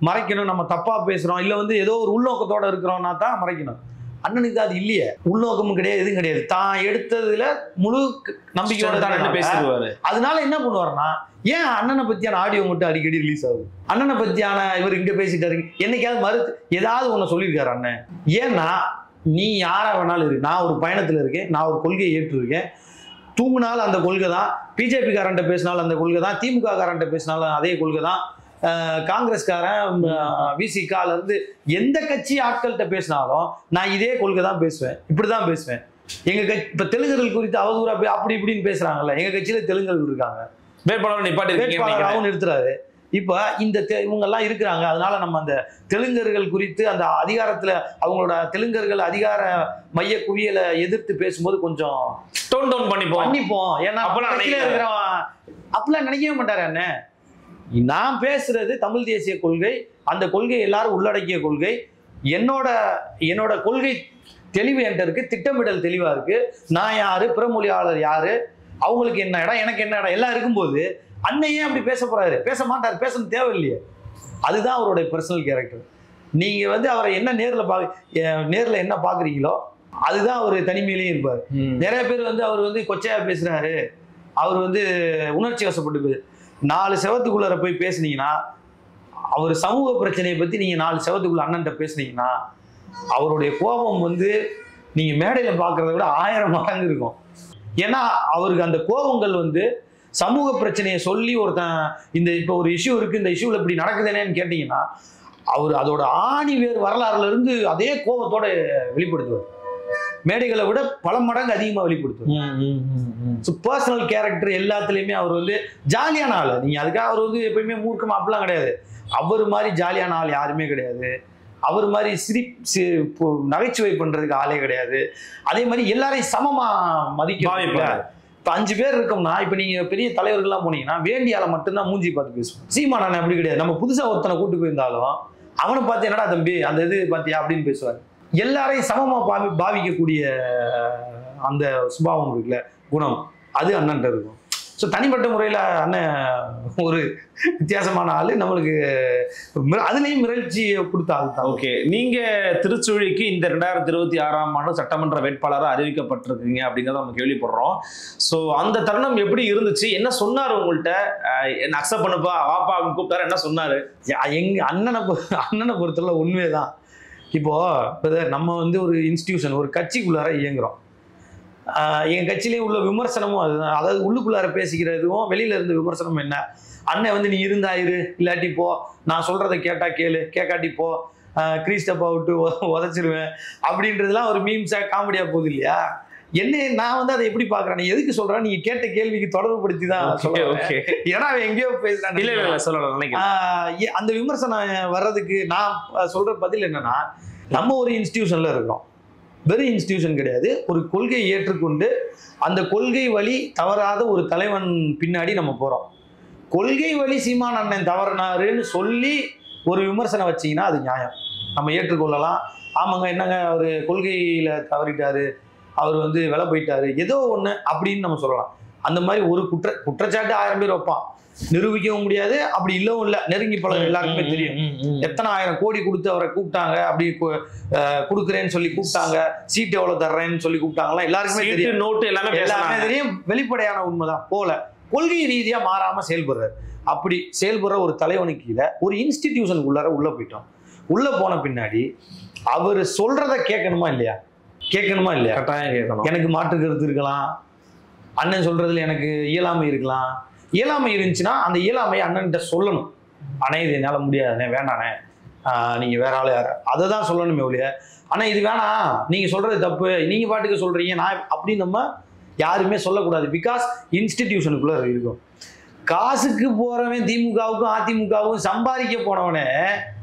[SPEAKER 2] மறைக்கணும், நம்ம தப்பா பேசுறோம், இல்ல வந்து ஏதோ ஒரு உள்நோக்கத்தோட இருக்கிறோம்னா தான் மறைக்கணும். அண்ணனுக்கு அது இல்லையே, உள்நோக்கமும் கிடையாது, எதுவும் கிடையாது. தான் எடுத்ததுல முழு நம்பிக்கையோட தான் பேசிடுவாரு. அதனால என்ன பண்ணுவாருன்னா, ஏன் அண்ணனை பத்தியான ஆடியோ மட்டும் அடிக்கடி ரிலீஸ் ஆகுது? அண்ணனை பத்தியான இவர் இங்க பேசிட்டாரு, என்னைக்காவது மறுத்து ஏதாவது ஒண்ணு சொல்லியிருக்காரு அண்ணன்? ஏன்னா நீ யாரா வேணாலும் இருக்கு, நான் ஒரு பயணத்துல இருக்கேன், நான் ஒரு கொள்கையை ஏற்றிருக்கேன். தூங்குனாலும் அந்த கொள்கை தான், பிஜேபி காரன்ட்ட பேசினாலும் அந்த கொள்கை தான், திமுக காரன்ட்ட பேசினாலும் அதே கொள்கை தான், காங்கிரஸ்காரன் விசிகால இருந்து எந்த கட்சி ஆட்கள்கிட்ட பேசினாலும் நான் இதே கொள்கை தான் பேசுவேன், இப்படிதான் பேசுவேன். எங்க கட்சி இப்ப தெலுங்கர்கள் குறித்து அவதூறா அப்படி இப்படின்னு பேசுறாங்கல்ல, எங்க கட்சியில தெலுங்கர்கள் இருக்காங்க, வேட்பாளராகவும் நிறுத்துறாரு. இப்ப இந்த இவங்க எல்லாம் இருக்கிறாங்க. அதனால நம்ம அந்த தெலுங்கர்கள் குறித்து அந்த அதிகாரத்துல அவங்களோட தெலுங்கர்கள் அதிகார மைய குவியலை எதிர்த்து பேசும்போது கொஞ்சம்
[SPEAKER 4] டோன் டவுன் பண்ணிப்போம்.
[SPEAKER 2] ஏன்னா அப்பெல்லாம் நினைக்கவே மாட்டாரு அண்ணன். நான் பேசுறது தமிழ் தேசிய கொள்கை, அந்த கொள்கை எல்லாரும் உள்ளடக்கிய கொள்கை. என்னோட கொள்கை தெளிவு என்கிட்ட இருக்கு, திட்டமிடல் தெளிவா இருக்கு. நான் யாரு, பிறமொழியாளர் யாரு, அவங்களுக்கு என்ன இடம், எனக்கு என்ன இடம் எல்லாம் இருக்கும்போது அன்னையே அப்படி பேச போறாரு? பேச மாட்டாரு, பேசணும் தேவையில்லையே. அதுதான் அவருடைய பர்சனல் கேரக்டர். நீங்க வந்து அவரை என்ன நேர்ல என்ன பாக்குறீங்களோ அதுதான் அவர் தனிமையிலேயே இருப்பார். நிறைய பேர் வந்து அவர் வந்து கொச்சையா பேசுறாரு, அவர் வந்து உணர்ச்சி வசப்பட்டு 4 செவத்துக்குள்ளார போய் பேசுனீங்கன்னா, அவர் சமூக பிரச்சனையை பத்தி நீங்க 4 செவத்துக்குள்ள அண்ணன்ட்ட பேசுனீங்கன்னா அவருடைய கோபம் வந்து நீங்க மேடையில பாக்குறத விட 1000 மடங்கு இருக்கும். ஏன்னா அவருக்கு அந்த கோபங்கள் வந்து சமூக பிரச்சனையை சொல்லி ஒருத்தன் இப்ப ஒரு இஷ்யூ இருக்கு, இந்த இஷ்யூல இப்படி நடக்குதுன்னு கேட்டீங்கன்னா அவர் அதோட ஆணி வேறு வரலாறுல இருந்து அதே கோபத்தோட வெளிப்படுத்துவார். மேடைகளை விட பல மடங்கு அதிகமா வெளிப்படுத்துவார். பர்சனல் கேரக்டர் எல்லாத்துலயுமே அவர் வந்து ஜாலியான ஆள். நீங்க அதுக்காக அவர் வந்து எப்பயுமே மூர்க்கமா அப்படிலாம் கிடையாது. அவர் மாதிரி ஜாலியான ஆள் யாருமே கிடையாது. அவர் மாதிரி நகைச்சுவை பண்றதுக்கு ஆளே கிடையாது. அதே மாதிரி எல்லாரையும் சமமா மதிக்க. இப்ப 5 பேர் இருக்கோம்னா, இப்ப நீங்க பெரிய தலைவர்கள்லாம் போனீங்கன்னா வேண்டிய ஆளை மட்டும்தான் மூஞ்சி பார்த்து பேசுவோம். சீமான் அண்ணன் அப்படி கிடையாது. நம்ம புதுசா ஒருத்தனை கூட்டு போயிருந்தாலும் அவனை பார்த்து என்னடா தம்பி அந்த இது பாத்தியா அப்படின்னு பேசுவார். எல்லாரையும் சமமா பாவிக்கக்கூடிய அந்த சுபாவம் இருக்குல்ல, குணம், அது அண்ணன்ட்ட இருக்கும். ஸோ தனிப்பட்ட முறையில் அண்ணன் ஒரு வித்தியாசமான ஆள். நம்மளுக்கு அதுலேயும் மிரட்சியை கொடுத்த ஆள் தான்.
[SPEAKER 4] ஓகே, நீங்கள் திருச்சுழிக்கு இந்த 2026ஆம் ஆண்டு சட்டமன்ற வேட்பாளராக அறிவிக்கப்பட்டிருக்கீங்க அப்படிங்கிறத நம்ம கேள்விப்படுறோம். ஸோ அந்த தருணம் எப்படி இருந்துச்சு? என்ன சொன்னார் உங்கள்கிட்ட? என்ன அக்செப்ட் பண்ணுப்பா வாப்பா கூப்பிட்டாரு, என்ன சொன்னார்?
[SPEAKER 2] அண்ணனை பொறுத்தவரை உண்மையே தான். இப்போ நம்ம வந்து ஒரு இன்ஸ்டிடியூஷன், ஒரு கட்சிக்குள்ளார இயங்குறோம். என் கட்சியிலேயே உள்ள விமர்சனமும் அதுதான். அதாவது உள்ளுக்குள்ளார பேசிக்கிறதும் வெளியில இருந்து விமர்சனம் என்ன, அண்ணன் வந்து நீ இருந்தா இரு, இல்லாட்டி போ, நான் சொல்றதை கேட்டா கேளு, கேட்காட்டி போ, கிறிஸ்டப்பா விட்டு உதச்சிருவேன் அப்படின்றதுலாம் ஒரு மீம்ஸா காமெடியா போகுது இல்லையா? என்ன நான் வந்து அதை எப்படி பாக்குறேன், எதுக்கு சொல்றேன், நீங்க கேட்ட கேள்விக்கு தொடர்பு படுத்தி தான் சொல்றேன். ஏன்னா அவன் எங்கேயோ பேசுறான். அந்த விமர்சனம் வர்றதுக்கு நான் சொல்ற பதில் என்னன்னா, நம்ம ஒரு இன்ஸ்டிடியூஷன்ல இருக்கிறோம், வெறும் இன்ஸ்டிடியூஷன் கிடையாது. ஒரு கொள்கையை ஏற்றுக்கொண்டு அந்த கொள்கை வழி தவறாத ஒரு தலைவன் பின்னாடி நம்ம போறோம். கொள்கை வழி சீமான் அண்ணன் தவறினாருன்னு சொல்லி ஒரு விமர்சனம் வச்சீங்கன்னா அது நியாயம், நம்ம ஏற்றுக்கொள்ளலாம். ஆமாங்க, என்னங்க அவர் கொள்கையில தவறிட்டாரு, அவர் வந்து விலை போயிட்டாரு, ஏதோ ஒண்ணு அப்படின்னு நம்ம சொல்லலாம். அந்த மாதிரி ஒரு குற்றச்சாட்டு 1000 பேர் வைப்பான், நிரூபிக்கவும் முடியாது. அப்படி இல்லவும் இல்லை, நெருங்கி பழக எல்லாருக்குமே தெரியும். எத்தனை 1000 கோடி கொடுத்து அவரை கூப்பிட்டாங்க, அப்படி கொடுக்குறேன்னு சொல்லி கூப்பிட்டாங்க, சீட்டு எவ்வளவு தர்றேன்னு சொல்லி கூப்பிட்டாங்களா, எல்லாருக்குமே தெரியும். நோட்டு எல்லாமே தெரியும். வெளிப்படையான உண்மைதான். போல கொள்கை ரீதியா மாறாம செயல்படுறாரு. அப்படி செயல்படுற ஒரு தலைவனுக்கு கீழே ஒரு இன்ஸ்டிடியூஷனுக்குள்ளார உள்ள போயிட்டோம். உள்ள போன பின்னாடி அவர் சொல்றத கேட்கணுமா இல்லையா? கேட்கணுமா இல்லையா?
[SPEAKER 4] கட்டாயம் கேட்கணும்.
[SPEAKER 2] எனக்கு மாற்று கருத்து இருக்கலாம், அண்ணன் சொல்றதுல எனக்கு இயலாமை இருக்கலாம். இயலாமை இருந்துச்சுன்னா அந்த இயலாமையை அண்ணன்கிட்ட சொல்லணும். அண்ணே இது என்னால் முடியாதுண்ணே, வேண்டாண்ணே, நீங்க வேற ஆள் யார், அதை தான் சொல்லணுமே ஒழிய அண்ணா இது வேணாம், நீங்க சொல்றது தப்பு, நீங்க பாட்டுக்கு சொல்றீங்க நான் அப்படின்னு நம்ம யாருமே சொல்லக்கூடாது. பிகாஸ் இன்ஸ்டிடியூஷனுக்குள்ள இருக்கும். காசுக்கு போறவன் திமுகவுக்கும் அதிமுகவுக்கும் சம்பாதிக்க போனவனே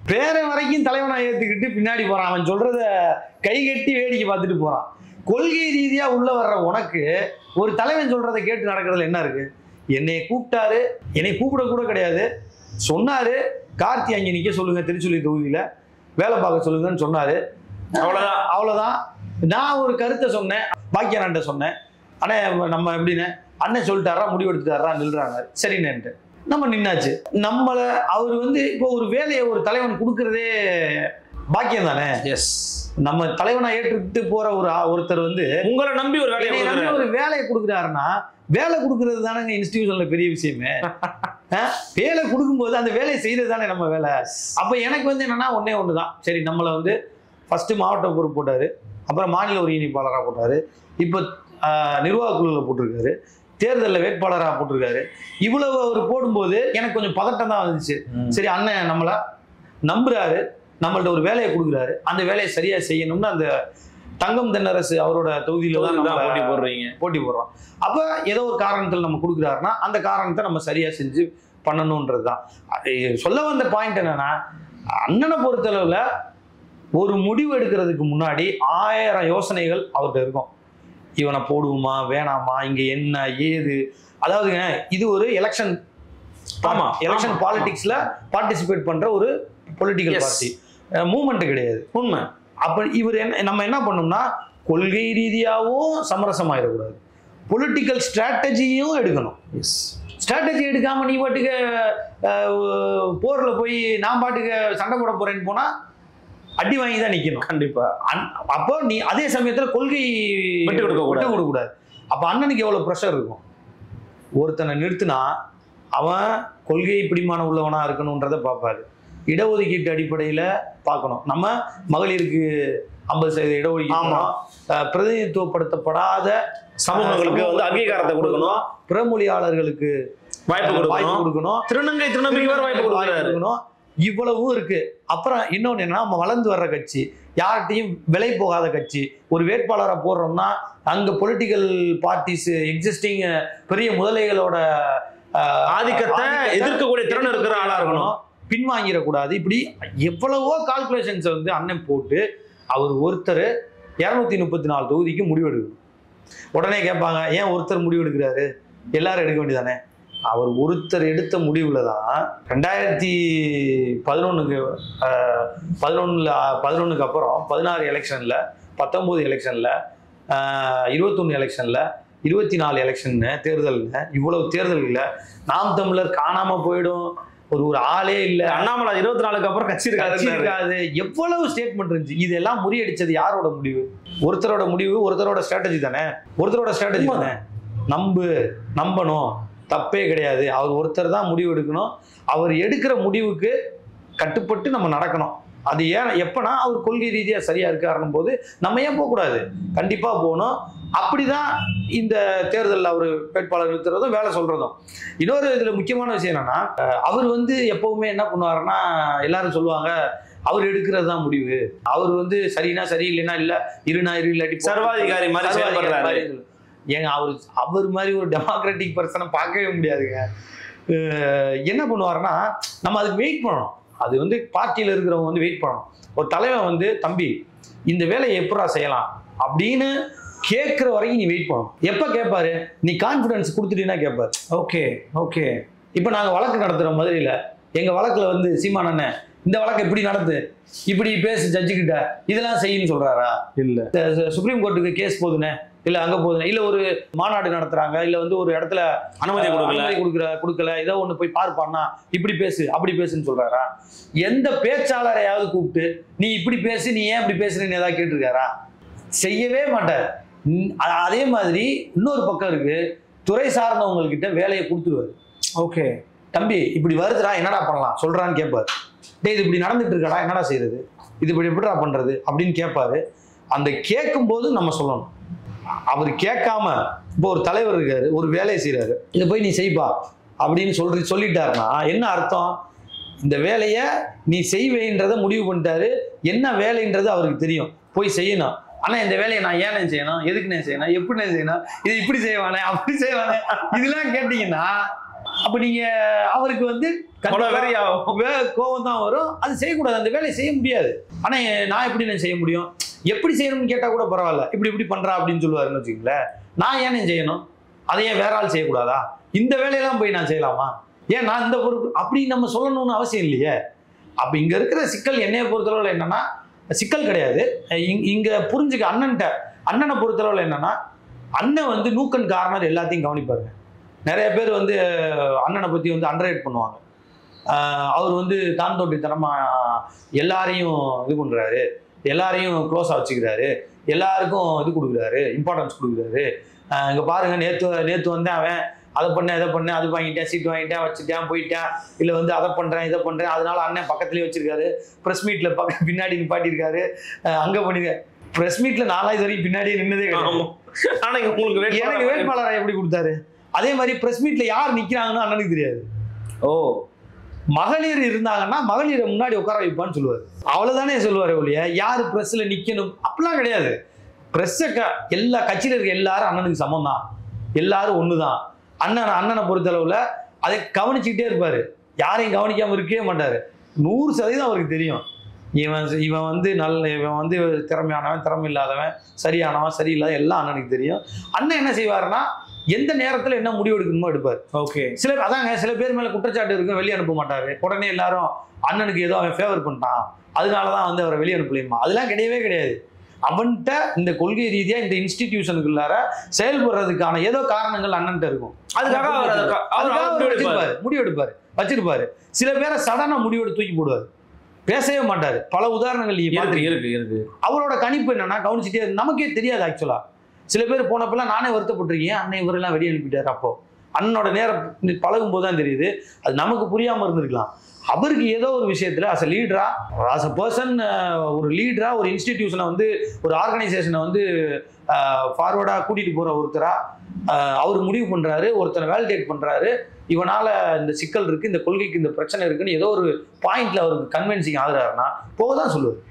[SPEAKER 2] பேரை வரைக்கும் தலைவனா ஏத்துக்கிட்டு பின்னாடி போறான். அவன் சொல்றத கை கட்டி வேடிக்கை பார்த்துட்டு போறான். கொள்கை ரீதியா உள்ள வர்ற உனக்கு ஒரு தலைவன் சொல்றதை கேட்டு நடக்கிறதுல என்ன இருக்கு? என்னை கூப்பிட்டாரு, என்னை கூப்பிட கூட கிடையாது, சொன்னாரு கார்த்தி அங்கே நிக்க சொல்லுங்க திருச்சுழி தொகுதியில வேலை பார்க்க சொல்லுங்கன்னு சொன்னாரு. அவ்வளவுதான். நான் ஒரு கருத்தை சொன்னேன், பாக்கியண்ணன்ட்ட சொன்னேன். அண்ணே நம்ம எப்படின்னு அண்ணன் சொல்லிட்டாரா, முடிவு எடுத்துட்டாரா, நில்றாங்க. சரிண்ணேன்ட்டு நம்ம நின்னாச்சு. நம்மளை அவர் இப்போ ஒரு வேலையை ஒரு தலைவன் கொடுக்கறதே பாக்கியம் தானே.
[SPEAKER 4] எஸ்,
[SPEAKER 2] நம்ம தலைவனா ஏற்றுக்கிட்டு போற ஒருத்தர்
[SPEAKER 4] உங்களை நம்பி ஒரு
[SPEAKER 2] வேலையை கொடுக்குறாருன்னா, வேலை கொடுக்கறது தானேங்க இன்ஸ்டிடியூஷன்ல பெரிய விஷயமே. வேலை கொடுக்கும்போது அந்த வேலையை செய்யறது தானே நம்ம வேலை. அப்ப எனக்கு என்னன்னா ஒன்னே ஒண்ணுதான். சரி, நம்மளை ஃபர்ஸ்ட் மாவட்ட பொறுப்பு போட்டாரு, அப்புறம் மாநில ஒருங்கிணைப்பாளராக போட்டாரு, இப்போ நிர்வாக குழுவில் போட்டிருக்காரு, தேர்தலில் வேட்பாளராக போட்டிருக்காரு. இவ்வளவு அவர் போடும்போது எனக்கு கொஞ்சம் பதட்டம் தான் வந்துச்சு. சரி, அண்ணன் நம்மளை நம்புறாரு, நம்மள்ட்ட ஒரு வேலையை கொடுக்குறாரு, அந்த வேலையை சரியா செய்யணும்னு அந்த தங்கம் தென்னரசு அவரோட தொகுதியில தான் போட்டி போடுறோம். அப்ப ஏதோ ஒரு காரணத்தில் நம்ம கொடுக்குறாருன்னா அந்த காரணத்தை நம்ம சரியா செஞ்சு பண்ணணும்ன்றது தான். சொல்ல வந்த பாயிண்ட் என்னன்னா, அண்ணனை பொறுத்தளவுல ஒரு முடிவு எடுக்கிறதுக்கு முன்னாடி 1000 யோசனைகள் அவர்கிட்ட இருக்கும். இவனை போடுவோமா வேணாமா, இங்க என்ன ஏது. அதாவதுங்க, இது ஒரு எலெக்ஷன் பாலிடிக்ஸ்ல பார்ட்டிசிபேட் பண்ற ஒரு பொலிட்டிக்கல் பார்ட்டி மூவ்மெண்ட் கிடையாது.
[SPEAKER 4] உண்மை.
[SPEAKER 2] அப்ப இவர் நம்ம என்ன பண்ணோம்னா, கொள்கை ரீதியாகவும் சமரசமாயிடக்கூடாது, பொலிட்டிக்கல் ஸ்ட்ராட்டஜியும் எடுக்கணும். ஸ்ட்ராட்டஜி எடுக்காம நீ பாட்டுக்கு போர்ல போய் நான் பாட்டுக்கு சண்டை போட போறேன்னு போனா அடி வாங்கி தான் நிக்கணும்.
[SPEAKER 4] கண்டிப்பா.
[SPEAKER 2] அப்போ நீ அதே சமயத்துல கொள்கை விட்டு கொடுக்க கூடாது. அப்ப அண்ணனுக்கு எவ்வளவு ப்ரெஷர் இருக்கும். ஒருத்தனை நிறுத்தினா அவன் கொள்கை பிடிமான உள்ளவனா இருக்கணும்ன்றத பார்ப்பாரு. இடஒதுக்கீட்டு அடிப்படையில பார்க்கணும். நம்ம மகளிருக்கு 50% இடஒதுக்கீடு, பிரதிநிதித்துவப்படுத்தப்படாத
[SPEAKER 4] சமூகங்களுக்கு அங்கீகாரத்தை கொடுக்கணும்,
[SPEAKER 2] பிறமொழியாளர்களுக்கு வாய்ப்பு கொடுக்கணும்,
[SPEAKER 4] திருநங்கைக்கு வாய்ப்பு கொடுக்கணும்.
[SPEAKER 2] இவ்வளவும் இருக்கு. அப்புறம் இன்னொன்னு என்ன, நம்ம வளர்ந்து வர்ற கட்சி, யார்கிட்டையும் விலை போகாத கட்சி. ஒரு வேட்பாளரை போடுறோம்னா அங்க பொலிட்டிக்கல் பார்ட்டிஸ் எக்ஸிஸ்டிங் பெரிய முதலைகளோட
[SPEAKER 4] ஆதிக்கத்தை எதிர்க்கக்கூடிய திறன் இருக்கிற ஆளா இருக்கணும்,
[SPEAKER 2] பின்வாங்கிடக்கூடாது. இப்படி எவ்வளவோ கால்குலேஷன்ஸை அண்ணன் போட்டு அவர் ஒருத்தர் 234 தொகுதிக்கு முடிவெடுக்கணும். உடனே கேட்பாங்க, ஏன் ஒருத்தர் முடிவெடுக்கிறாரு, எல்லாரும் எடுக்க வேண்டியதானே. அவர் ஒருத்தர் எடுத்த முடிவுல தான் 2011க்கு அப்புறம் 16 எலெக்ஷன்ல, 19 எலெக்ஷன்ல, 21 எலெக்ஷன்ல, 24 எலெக்ஷன் தேர்தல்ல, இவ்வளவு தேர்தல்ல நாம் தமிழர் காணாம போயிடும், ஒரு ஆளே இல்ல,
[SPEAKER 4] அண்ணாமலை 24க்கு அப்புறம் கட்சி இருக்காது,
[SPEAKER 2] எவ்வளவு ஸ்டேட்மெண்ட் இருந்துச்சு. இதெல்லாம் முறியடிச்சது யாரோட முடிவு? ஒருத்தரோட முடிவு, ஒருத்தரோட ஸ்ட்ராட்டஜி தானே. நம்பணும், தப்பே கிடையாது. அவர் ஒருத்தர் தான் முடிவு எடுக்கணும். அவர் எடுக்கிற முடிவுக்கு கட்டுப்பட்டு நம்ம நடக்கணும். அது ஏன் எப்பனா அவர் கொள்கை ரீதியா சரியா இருக்காருன்னும் போது நம்ம ஏன் போகக்கூடாது, கண்டிப்பா போகணும். அப்படிதான் இந்த தேர்தலில் அவர் வேட்பாளர் நிறுத்துறதும் வேலை சொல்றதும். இன்னொரு இதுல முக்கியமான விஷயம் என்னன்னா, அவர் எப்பவுமே என்ன பண்ணுவாருன்னா, எல்லாரும் சொல்லுவாங்க அவர் எடுக்கிறது தான் முடிவு, அவர் சரினா சரி, இல்லைன்னா இல்ல, இருனா இரு, இல்லாட்டி
[SPEAKER 4] சர்வாதிகாரி மாதிரி செயல்படுறாரு.
[SPEAKER 2] ஏங்க அவர் மாதிரி ஒரு டெமோக்ராட்டிக் பர்சனை பார்க்கவே முடியாதுங்க. என்ன பண்ணுவாருன்னா, நம்ம அதுக்கு வெயிட் பண்ணணும். அது பார்ட்டியில இருக்கிறவங்க வெயிட் பண்ணணும். ஒரு தலைவன் தம்பி இந்த வேலையை எப்படா செய்யலாம் அப்படின்னு கேட்கிற வரைக்கும் நீ வெயிட் பண்ணணும். எப்ப கேட்பாரு, நீ கான்பிடன்ஸ் கொடுத்துட்டீங்கன்னா கேட்பாரு. ஓகே இப்ப நாங்க வழக்கு நடத்துற மாதிரி இல்ல, எங்க வழக்குல சீமான் அண்ணன் இந்த வழக்கு இப்படி நடந்து இப்படி பேசு ஜட்ஜுக்கிட்ட, இதெல்லாம் செய்யணும்னு சொல்றாரா? இல்ல. சுப்ரீம் கோர்ட்டுக்கு கேஸ் போதுனே, இல்ல அங்க போதுனே, இல்ல ஒரு மாநாடு நடத்துறாங்க, இல்ல ஒரு இடத்துல அனுமதி கொடுக்கல, ஏதோ ஒண்ணு போய் பார்ப்பான்னா இப்படி பேசு அப்படி பேசுன்னு சொல்றாரா? எந்த பேச்சாளரையாவது கூப்பிட்டு நீ இப்படி பேசு, நீ ஏன் இப்படி பேசுறேன்னு ஏதாவது கேட்டிருக்காரா? செய்யவே மாட்டார். அதே மாதிரி இன்னொரு பக்கம் இருக்கு, துறை சார்ந்தவங்ககிட்ட வேலையை கொடுத்துருவாரு. ஓகே தம்பி இப்படி வருதுடா, என்னடா பண்ணலாம் சொல்றான்னு கேட்பாரு. இது இப்படி நடந்துட்டு இருக்கடா, என்னடா செய்யறது, இது இப்படி எப்படிடா பண்றது அப்படின்னு கேட்பாரு. அந்த கேட்கும் போது நம்ம சொல்லணும். அவர் கேட்காம இப்போ ஒரு தலைவர் இருக்காரு, ஒரு வேலையை செய்யறாரு, இதை போய் நீ செய்ப்பா அப்படின்னு சொல்லிட்டாருன்னா என்ன அர்த்தம்? இந்த வேலையை நீ செய்வேன்றத முடிவு பண்ணிட்டாரு. என்ன வேலைன்றது அவருக்கு தெரியும், போய் செய்யணும். ஆனா இந்த வேலையை நான் ஏன் செய்யணும், எதுக்கு நான் செய்யணும், எப்படி நான் செய்யணும், இது இப்படி செய்வானே அப்படி செய்வானே, இதெல்லாம் கேட்டீங்கன்னா அப்ப நீங்க அவருக்கு வந்து கோபம் தான் வரும். அது செய்யக்கூடாது, அந்த வேலையை செய்ய முடியாது. ஆனா நான் எப்படி நான் செய்ய முடியும், எப்படி செய்யணும்னு கேட்டா கூட பரவாயில்ல, இப்படி பண்றா அப்படின்னு சொல்லுவாருன்னு வச்சுக்கீங்களேன். நான் ஏன் செய்யணும், அதை ஏன் வேற ஆள் செய்யக்கூடாதா, இந்த வேலையெல்லாம் போய் நான் செய்யலாமா, ஏன் நான் இந்த பொறுப்பு அப்படி நம்ம சொல்லணும்னு அவசியம் இல்லையே. அப்ப இங்க இருக்கிற சிக்கல் என்னைய பொறுத்தளவுல என்னன்னா சிக்கல் கிடையாது. இங்க புரிஞ்சுக்க அண்ணனை பொறுத்தளவுல என்னன்னா, அண்ணன் வந்து நூக்கன் கார்னர் எல்லாத்தையும் கவனிப்பாருங்க. நிறைய பேர் வந்து அண்ணனை பத்தி வந்து அண்டர்ரேட் பண்ணுவாங்க. அவர் வந்து தான் தோட்டித்தனமா எல்லாரையும் இது பண்றாரு, எல்லாரையும் க்ளோஸா வச்சுக்கிறாரு, எல்லாருக்கும் இது கொடுக்குறாரு, இம்பார்ட்டன்ஸ் கொடுக்குறாரு. இங்க பாருங்க, நேத்து வந்து அவன் அதை பண்ணேன் இதை பண்ணேன், அது வாங்கிட்டேன், சீட்டு வாங்கிட்டேன், வச்சுட்டேன், போயிட்டேன், இல்லை வந்து அதை பண்றேன் இதை பண்றேன், அதனால அண்ணன் பக்கத்துலேயே வச்சிருக்காரு, ப்ரெஸ் மீட்ல பின்னாடி நிப்பாட்டியிருக்காரு, அங்க பண்ணிருக்காரு. ப்ரெஸ் மீட்ல நாளா இது வரைக்கும் பின்னாடியே நின்னதே கிடையாது.
[SPEAKER 4] ஆனா உங்களுக்கு
[SPEAKER 2] எனக்கு வேட்பாளரை எப்படி கொடுத்தாரு, அதே மாதிரி ப்ரெஸ் மீட்ல யார் நிக்கிறாங்கன்னு அண்ணனுக்கு தெரியாது.
[SPEAKER 4] ஓ,
[SPEAKER 2] மகளிர் இருந்தாங்கன்னா மகளிரை முன்னாடி உட்கார வைப்பான்னு சொல்லுவார். அவ்வளவுதானே சொல்லுவாரு ஒழிய யாரு பிரஸ்ல நிக்கணும் அப்படிலாம் கிடையாது. பிரஸ் எல்லா கட்சியில இருக்க எல்லாரும் அண்ணனுக்கு சமம் தான், எல்லாரும் ஒண்ணுதான். அண்ணனை பொறுத்தளவுல அதை கவனிச்சுக்கிட்டே இருப்பாரு, யாரையும் கவனிக்காம இருக்கவே மாட்டாரு. 100% அவருக்கு தெரியும் இவன் வந்து இவன் வந்து திறமையானவன், திறமை இல்லாதவன், சரியானவன், சரியில்லாத எல்லாம் அண்ணனுக்கு தெரியும். அண்ணன் என்ன செய்வாருன்னா எந்த நேரத்துல என்ன முடிவு எடுக்கணுமோ எடுப்பார்.
[SPEAKER 4] ஓகே,
[SPEAKER 2] சில பேர் மேல குற்றச்சாட்டு இருக்கும், வெளியே அனுப்ப மாட்டாரு. உடனே எல்லாரும் அண்ணனுக்கு ஏதோ அவன் ஃபேவர் பண்ணிட்டான், அதனாலதான் வந்து அவரை வெளியே அனுப்பலையுமா, அதெல்லாம் கிடையவே கிடையாது. அவன்கிட்ட இந்த கொள்கை ரீதியா இந்த இன்ஸ்டிடியூஷனுக்குள்ளார செயல்படுறதுக்கான ஏதோ காரணங்கள் அண்ணன்ட்ட இருக்கும். அதுக்காக முடிவு எடுப்பாரு, வச்சிருப்பாரு. சில பேரை சடனா முடிவெடு தூக்கி போடுவாரு, பேசவே மாட்டாரு. பல உதாரணங்கள்
[SPEAKER 4] இருக்கு.
[SPEAKER 2] அவரோட கணிப்பு என்னன்னா கவனிச்சுட்டே நமக்கே தெரியாது. ஆக்சுவலா சில பேர் போனப்பெல்லாம் நானே வருத்தப்பட்டிருக்கேன், அண்ணன் இவரெல்லாம் வெளியே அனுப்பிட்டாரு. அப்போ அண்ணனோட நேரம் பழகும் போதுதான் தெரியுது, அது நமக்கு புரியாம இருந்திருக்கலாம். அவருக்கு ஏதோ ஒரு விஷயத்துல அஸ் அ பர்சன், ஒரு லீடரா, ஒரு இன்ஸ்டிடியூஷனை வந்து, ஒரு ஆர்கனைசேஷனை வந்து ஃபார்வர்டா கூட்டிட்டு போற ஒருத்தரா அவர் முடிவு பண்றாரு, ஒருத்தரை வேலிடேட் பண்றாரு. இவனால இந்த சிக்கல் இருக்கு, இந்த கொள்கைக்கு இந்த பிரச்சனை இருக்குன்னு ஏதோ ஒரு பாயிண்ட்ல அவருக்கு கன்வின்சிங் ஆகுறாருன்னா போகதான் சொல்லுவார்.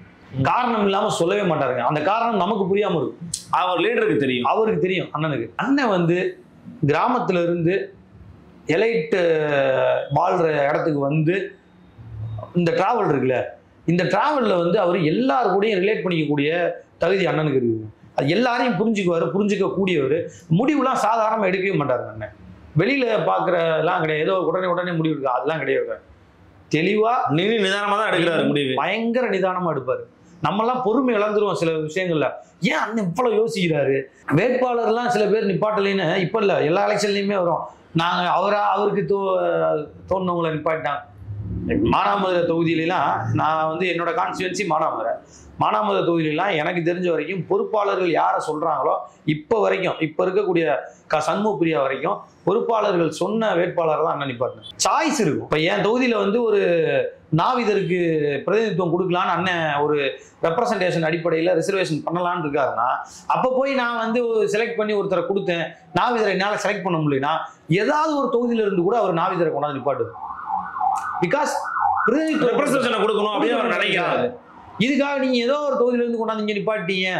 [SPEAKER 2] காரணம் இல்லாம சொல்லவே மாட்டாருங்க. அந்த காரணம் நமக்கு புரியாம இருக்கும்,
[SPEAKER 4] அவர் லீடருக்கு தெரியும்,
[SPEAKER 2] அவருக்கு தெரியும். அண்ணனுக்கு அண்ணன் வந்து கிராமத்துல இருந்து எலைட் வாழ்ற இடத்துக்கு வந்து இந்த டிராவல் இருக்குல்ல, இந்த டிராவல்ல வந்து அவர் எல்லாரு கூடயும் ரிலேட் பண்ணிக்கக்கூடிய தகுதி அண்ணனுக்கு இருக்குது. அது எல்லாரையும் புரிஞ்சுக்க கூடியவர். முடிவுலாம் சாதாரணமா எடுக்கவே மாட்டாரு அண்ணன். வெளியில பாக்குறதெல்லாம் கிடையாது, ஏதோ உடனே முடிவு இருக்கு அதெல்லாம் கிடையாது. தெளிவா
[SPEAKER 4] நிதானமா தான் எடுக்கிறாரு முடிவு, பயங்கர
[SPEAKER 2] நிதானமா எடுப்பாரு. நம்மெல்லாம் பொறுமை இழந்துருவோம் சில விஷயங்கள்ல. ஏன் அண்ணன் இவ்வளவு யோசிக்கிறாரு? வேட்பாளர்லாம் சில பேர் நிப்பாட்டலைன்னு இப்ப இல்ல, எல்லா எலெக்ஷன்லயுமே வரும். நாங்க அவருக்கு தோணுனவங்களை நிப்பாட்டாங்க. மானாமதுரை தொகுதியிலாம் நான் வந்து என்னோட கான்ஸ்டியூன்சி மானாமதுரை தொகுதியிலாம் எனக்கு தெரிஞ்ச வரைக்கும் பொறுப்பாளர்கள் யாரை சொல்றாங்களோ இப்ப வரைக்கும், இப்ப இருக்கக்கூடிய சண்முக பிரியா வரைக்கும் பொறுப்பாளர்கள் சொன்ன வேட்பாளர் தான் அண்ணன் நிப்பாட்டினேன். சாய்ஸ் இருக்கும். இப்ப என் தொகுதியில வந்து ஒரு நாவிதருக்கு பிரதிநிதித்துவம் கொடுக்கலான்னு அண்ணன் ஒரு ரெப்ரசன்டேஷன் அடிப்படையில் ரிசர்வேஷன் பண்ணலான்னு இருக்காருன்னா, அப்போ போய் நான் வந்து செலக்ட் பண்ணி ஒருத்தரை கொடுத்தேன், நாவிதரை என்னால் செலக்ட் பண்ண முடியலன்னா ஏதாவது ஒரு தொகுதியில இருந்து கூட அவர் நாவிதரை கொண்டாந்து நிப்பாட்டுவார். பிகாஸ்
[SPEAKER 4] ரெப்ரசன்டேஷன் கொடுக்கணும் அப்படின்னு அவர் நினைக்கிறாரு.
[SPEAKER 2] இதுக்காக நீங்க ஏதோ ஒரு தொகுதியில இருந்து கொண்டாந்து இங்க நிப்பாட்டீங்க.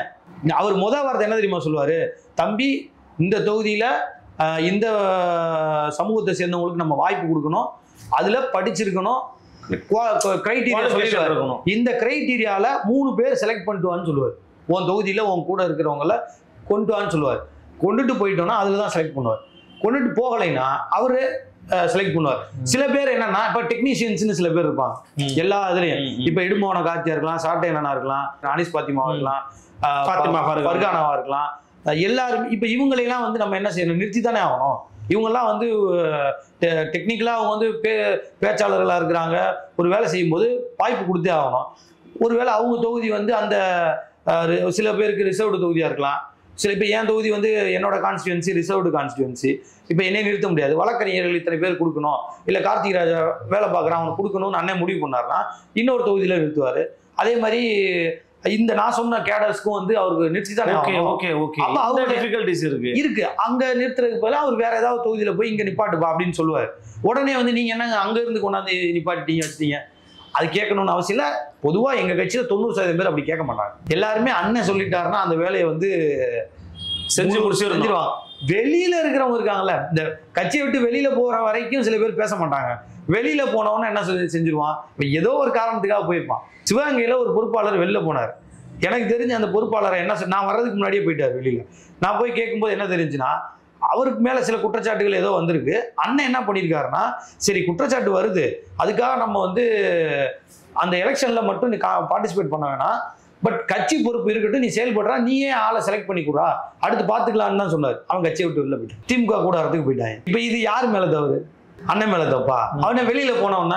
[SPEAKER 2] அவர் முதல் வார்த்தை என்ன தெரியுமா சொல்லுவாரு? தம்பி, இந்த தொகுதியில இந்த சமூகத்தை சேர்ந்தவங்களுக்கு நம்ம வாய்ப்பு கொடுக்கணும், அதுல படிச்சிருக்கணும், கிரைட்டீரியா சொல்லிருக்கணும். இந்த கிரைட்டீரியால 3 பேர் செலக்ட் பண்ணிட்டு வான்னு சொல்லுவார். உன் தொகுதியில உன் கூட இருக்கிறவங்கள கொண்டு வான்னு சொல்லுவார். கொண்டுட்டு போயிட்டோம்னா அதுலதான் செலக்ட் பண்ணுவார். கொண்டுட்டு போகலைன்னா அவரு செலக்ட் பண்ணுவார். சில பேர் என்னன்னா, இப்ப டெக்னீஷியன்ஸ்னு சில பேர் இருப்பாங்க எல்லா இதுலயும். இப்ப இடுமோன கார்த்தியா இருக்கலாம், சாட்டை அண்ணனா இருக்கலாம், அனிஸ் பாத்திமாவா இருக்கலாம், ஃபர்கானாவா இருக்கலாம், எல்லாரும். இப்ப இவங்களெல்லாம் வந்து நம்ம என்ன செய்யணும்? நிறுத்தி தானே ஆகணும். இவங்கெல்லாம் வந்து டெக்னிக்கலா அவங்க வந்து பேச்சாளர்களா இருக்கிறாங்க. ஒரு வேலை செய்யும் போது வாய்ப்பு கொடுத்தே ஆகணும். ஒருவேளை அவங்க தொகுதி வந்து அந்த சில பேருக்கு ரிசர்வ்டு தொகுதியா இருக்கலாம். சில இப்போ என் தொகுதி வந்து என்னோட கான்ஸ்டியூன்சி ரிசர்வ்டு கான்ஸ்டியூன்சி. இப்போ என்னை நிறுத்த முடியாது. வழக்கறிஞர்கள் இத்தனை பேர் கொடுக்கணும், இல்லை கார்த்திக் ராஜா வேலை பார்க்குறான் அவனுக்கு கொடுக்கணும்னு அண்ணன் முடிவு பண்ணாருன்னா இன்னொரு தொகுதியில் நிறுத்துவார். அதே மாதிரி இந்த நான் சொன்ன கேடர்ஸ்க்கும் வந்து அவருக்கு நிறுத்திதான் இருக்கு. அங்க நிறுத்துறதுக்கு பதிலாக அவர் வேற ஏதாவது தொகுதியில போய் இங்க நிப்பாட்டுப்பா அப்படின்னு சொல்லுவார். உடனே வந்து நீங்க என்னங்க அங்க இருந்து கொண்டாந்து நிப்பாட்டிட்டீங்க வச்சுட்டீங்க, அது கேட்கணும்னு அவசியம் இல்லை. பொதுவா எங்க கட்சியில 90% பேர் அப்படி கேட்க மாட்டாங்க. எல்லாருமே அண்ணன் சொல்லிட்டாருன்னா அந்த வேலையை வந்து செஞ்சிருவாங்க. வெளியில இருக்கிறவங்க இருக்காங்கல்ல, இந்த கட்சியை விட்டு வெளியில போற வரைக்கும் சில பேர் பேச மாட்டாங்க. வெளியில போனவன என்ன செஞ்சிருவான், ஏதோ ஒரு காரணத்துக்காக போயிருப்பான். சிவகங்கையில ஒரு பொறுப்பாளர் வெளில போனார். எனக்கு தெரிஞ்ச அந்த பொறுப்பாளரை என்ன நான் வர்றதுக்கு முன்னாடியே போயிட்டார் வெளியில. நான் போய் கேட்கும்போது என்ன தெரிஞ்சுன்னா, அவருக்கு மேல சில குற்றச்சாட்டுகள் ஏதோ வந்திருக்கு. அண்ணன் என்ன பண்ணியிருக்காருன்னா, சரி குற்றச்சாட்டு வருது, அதுக்காக நம்ம வந்து அந்த எலெக்ஷன்ல மட்டும் நீ பார்ட்டிசிபேட் பண்ண வேணாம், பட் கட்சி பொறுப்பு இருக்கட்டும், நீ செயல்படுறா, நீயே ஆளை செலக்ட் பண்ணிக்கூடா, அடுத்து பார்த்துக்கலான்னு தான் சொன்னார். அவன் கட்சியை விட்டு வெளில போயிட்டான், திமுக கூட வரதுக்கு போயிட்டாங்க. இப்போ இது யார் மேல தவறு? அண்ணன் மேல தப்பா? அவனை வெளியில போனவன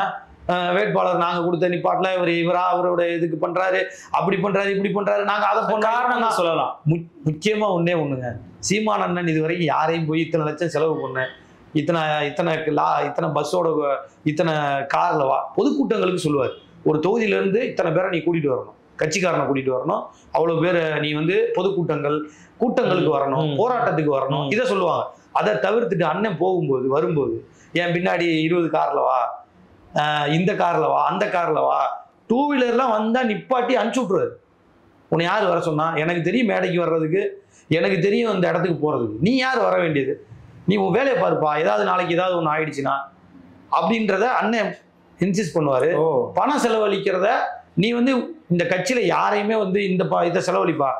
[SPEAKER 2] வேட்பாளர் நாங்க கொடுத்த நிப்பாட்டில் இவரா அவரோட இதுக்கு பண்றாரு, அப்படி பண்றாரு, இப்படி பண்றாரு, நாங்க அதை காரணம் தான் சொல்லலாம். முக்கியமா ஒண்ணுங்க, சீமான் அண்ணன் இது வரைக்கும் யாரையும் போய் இத்தனை லட்சம் செலவு பண்ணேன், இத்தனை பஸ்ஸோட இத்தனை கார்ல வா, பொதுக்கூட்டங்களுக்கு சொல்லுவார். ஒரு தொகுதியில இருந்து இத்தனை பேரை நீ கூட்டிட்டு வரணும், கட்சிக்காரனை கூட்டிட்டு வரணும், அவ்வளவு பேரை நீ வந்து கூட்டங்களுக்கு வரணும், போராட்டத்துக்கு வரணும், இதை சொல்லுவாங்க. அதை தவிர்த்துட்டு அண்ணன் வரும்போது என் பின்னாடி 20 கார்ல வா, இந்த கார்ல வா, அந்த கார்ல வா, 2 வீலர்லாம் வந்தா நிப்பாட்டி அனுப்பிச்சு விட்டுருவாரு. உன்னை யார் வர சொன்னா? எனக்கு தெரியும் மேடைக்கு வர்றதுக்கு, எனக்கு தெரியும் இந்த இடத்துக்கு போறதுக்கு, நீ யார் வர வேண்டியது? நீ உன் வேலையை பாருப்பா, நாளைக்கு ஏதாவது ஒன்று ஆயிடுச்சுன்னா அப்படின்றத அண்ணன் இன்சிஸ்ட் பண்ணுவாரு. பணம் செலவழிக்கிறத நீ வந்து இந்த கட்சியில யாரையுமே வந்து இதை செலவழிப்பா,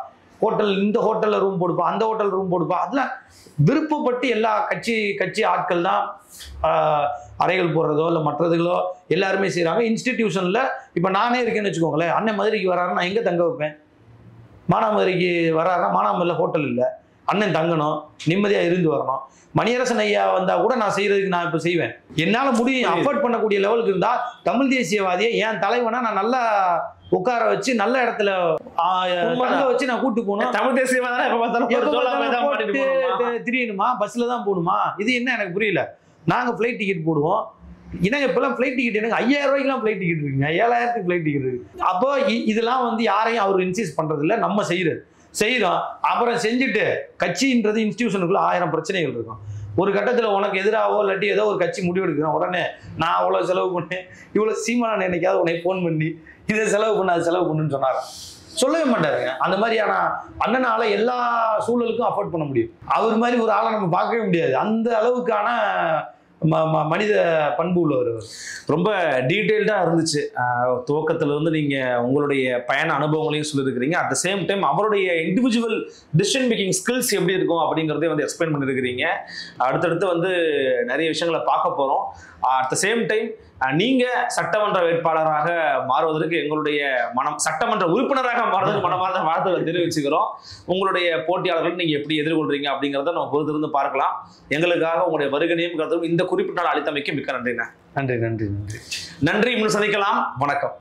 [SPEAKER 2] இந்த ஹோட்டல்ல ரூம் போடுப்பா, அந்த ஹோட்டல் ரூம் போடுப்பா, அதெல்லாம் விருப்பப்பட்டு எல்லா கட்சி ஆட்கள் தான் அறைகள் போடுறதோ இல்லை மற்றதுகளோ எல்லாருமே செய்யறாங்க. இன்ஸ்டிடியூஷன்ல இப்ப நானே இருக்கேன்னு வச்சுக்கோங்களேன், அண்ணன் மதுரைக்கு வராருன்னா நான் எங்க தங்க வைப்பேன்? மானாமதுரைக்கு வராருன்னா மானாமதுரையில ஹோட்டல் இல்லை, அண்ணன் தங்கணும், நிம்மதியா இருந்து வரணும். மணியரசன் ஐயா வந்தா கூட நான் செய்யறதுக்கு நான் இப்ப செய்வேன், என்னால முடியும். அஃபோர்ட் பண்ணக்கூடிய லெவலுக்கு இருந்தா தமிழ் தேசியவாதியை என் தலைவனா நான் நல்லா உட்கார வச்சு நல்ல இடத்துல வச்சு நான் கூட்டு போகணும். தமிழ் தேசியவாதி திரியணுமா, பஸ்ல தான் போகணுமா? இது என்ன எனக்கு புரியல. நாங்க ஃபிளைட் டிக்கெட் போடுவோம். இப்பெல்லாம் ஃபிளைட் டிக்கெட் எனக்கு 5000 ரூபாய்க்குலாம் ஃபிளைட் டிக்கெட் இருக்குங்க, 7000க்கு ஃபிளைட் டிக்கெட் இருக்கு. அப்போ இதெல்லாம் வந்து யாரையும் அவர் இன்சிஸ்ட் பண்றது இல்லை, நம்ம செய்யறோம். அப்புறம் செஞ்சுட்டு கட்சின்றது இன்ஸ்டிடியூஷனுக்குள்ள 1000 பிரச்சனைகள் இருக்கும். ஒரு கட்டத்தில் உனக்கு எதிராகவோ இல்லாட்டி ஏதோ ஒரு கட்சி முடிவெடுக்கிறோம், உடனே நான் அவ்வளோ செலவு பண்ணேன், இவ்வளோ சீமான் என்னைக்காவது உனக்கு ஃபோன் பண்ணி இதை செலவு பண்ண அது செலவு பண்ணுன்னு சொன்னாரா? சொல்லவே மாட்டாருங்க. அந்த மாதிரியான அண்ணனால எல்லா சூழலுக்கும் அஃபோர்ட் பண்ண முடியும். அவர் மாதிரி ஒரு ஆளை நம்ம பார்க்கவே முடியாது. அந்த அளவுக்கான மனித பண்பு உள்ளவர்.
[SPEAKER 4] ரொம்ப டீட்டெயில்டா இருந்துச்சு. துவக்கத்துல இருந்து நீங்க உங்களுடைய பயண அனுபவங்களையும் சொல்லியிருக்கிறீங்க. அட் த சேம் டைம் அவருடைய இண்டிவிஜுவல் டிசிஷன் மேக்கிங் ஸ்கில்ஸ் எப்படி இருக்கும் அப்படிங்கிறதையும் வந்து எக்ஸ்பிளைன் பண்ணியிருக்கிறீங்க. அடுத்தடுத்து வந்து நிறைய விஷயங்களை பார்க்க போறோம். அட் த சேம் டைம் நீங்க சட்டமன்ற வேட்பாளராக மாறுவதற்கு எங்களுடைய சட்டமன்ற உறுப்பினராக மாறுவதற்கு மனமார்ந்த வாழ்த்துக்களை தெரிவிச்சுக்கிறோம். உங்களுடைய போட்டியாளர்கள் நீங்க எப்படி எதிர்கொள்றீங்க அப்படிங்கிறத நம்ம பொறுத்திருந்து பார்க்கலாம். எங்களுக்காக உங்களுடைய வருகையும் இந்த குறிப்பிட்ட நாள் அளித்தமைக்கு மிக்க நன்றிண்ணா.
[SPEAKER 2] நன்றி.
[SPEAKER 4] இன்னும் சந்திக்கலாம். வணக்கம்.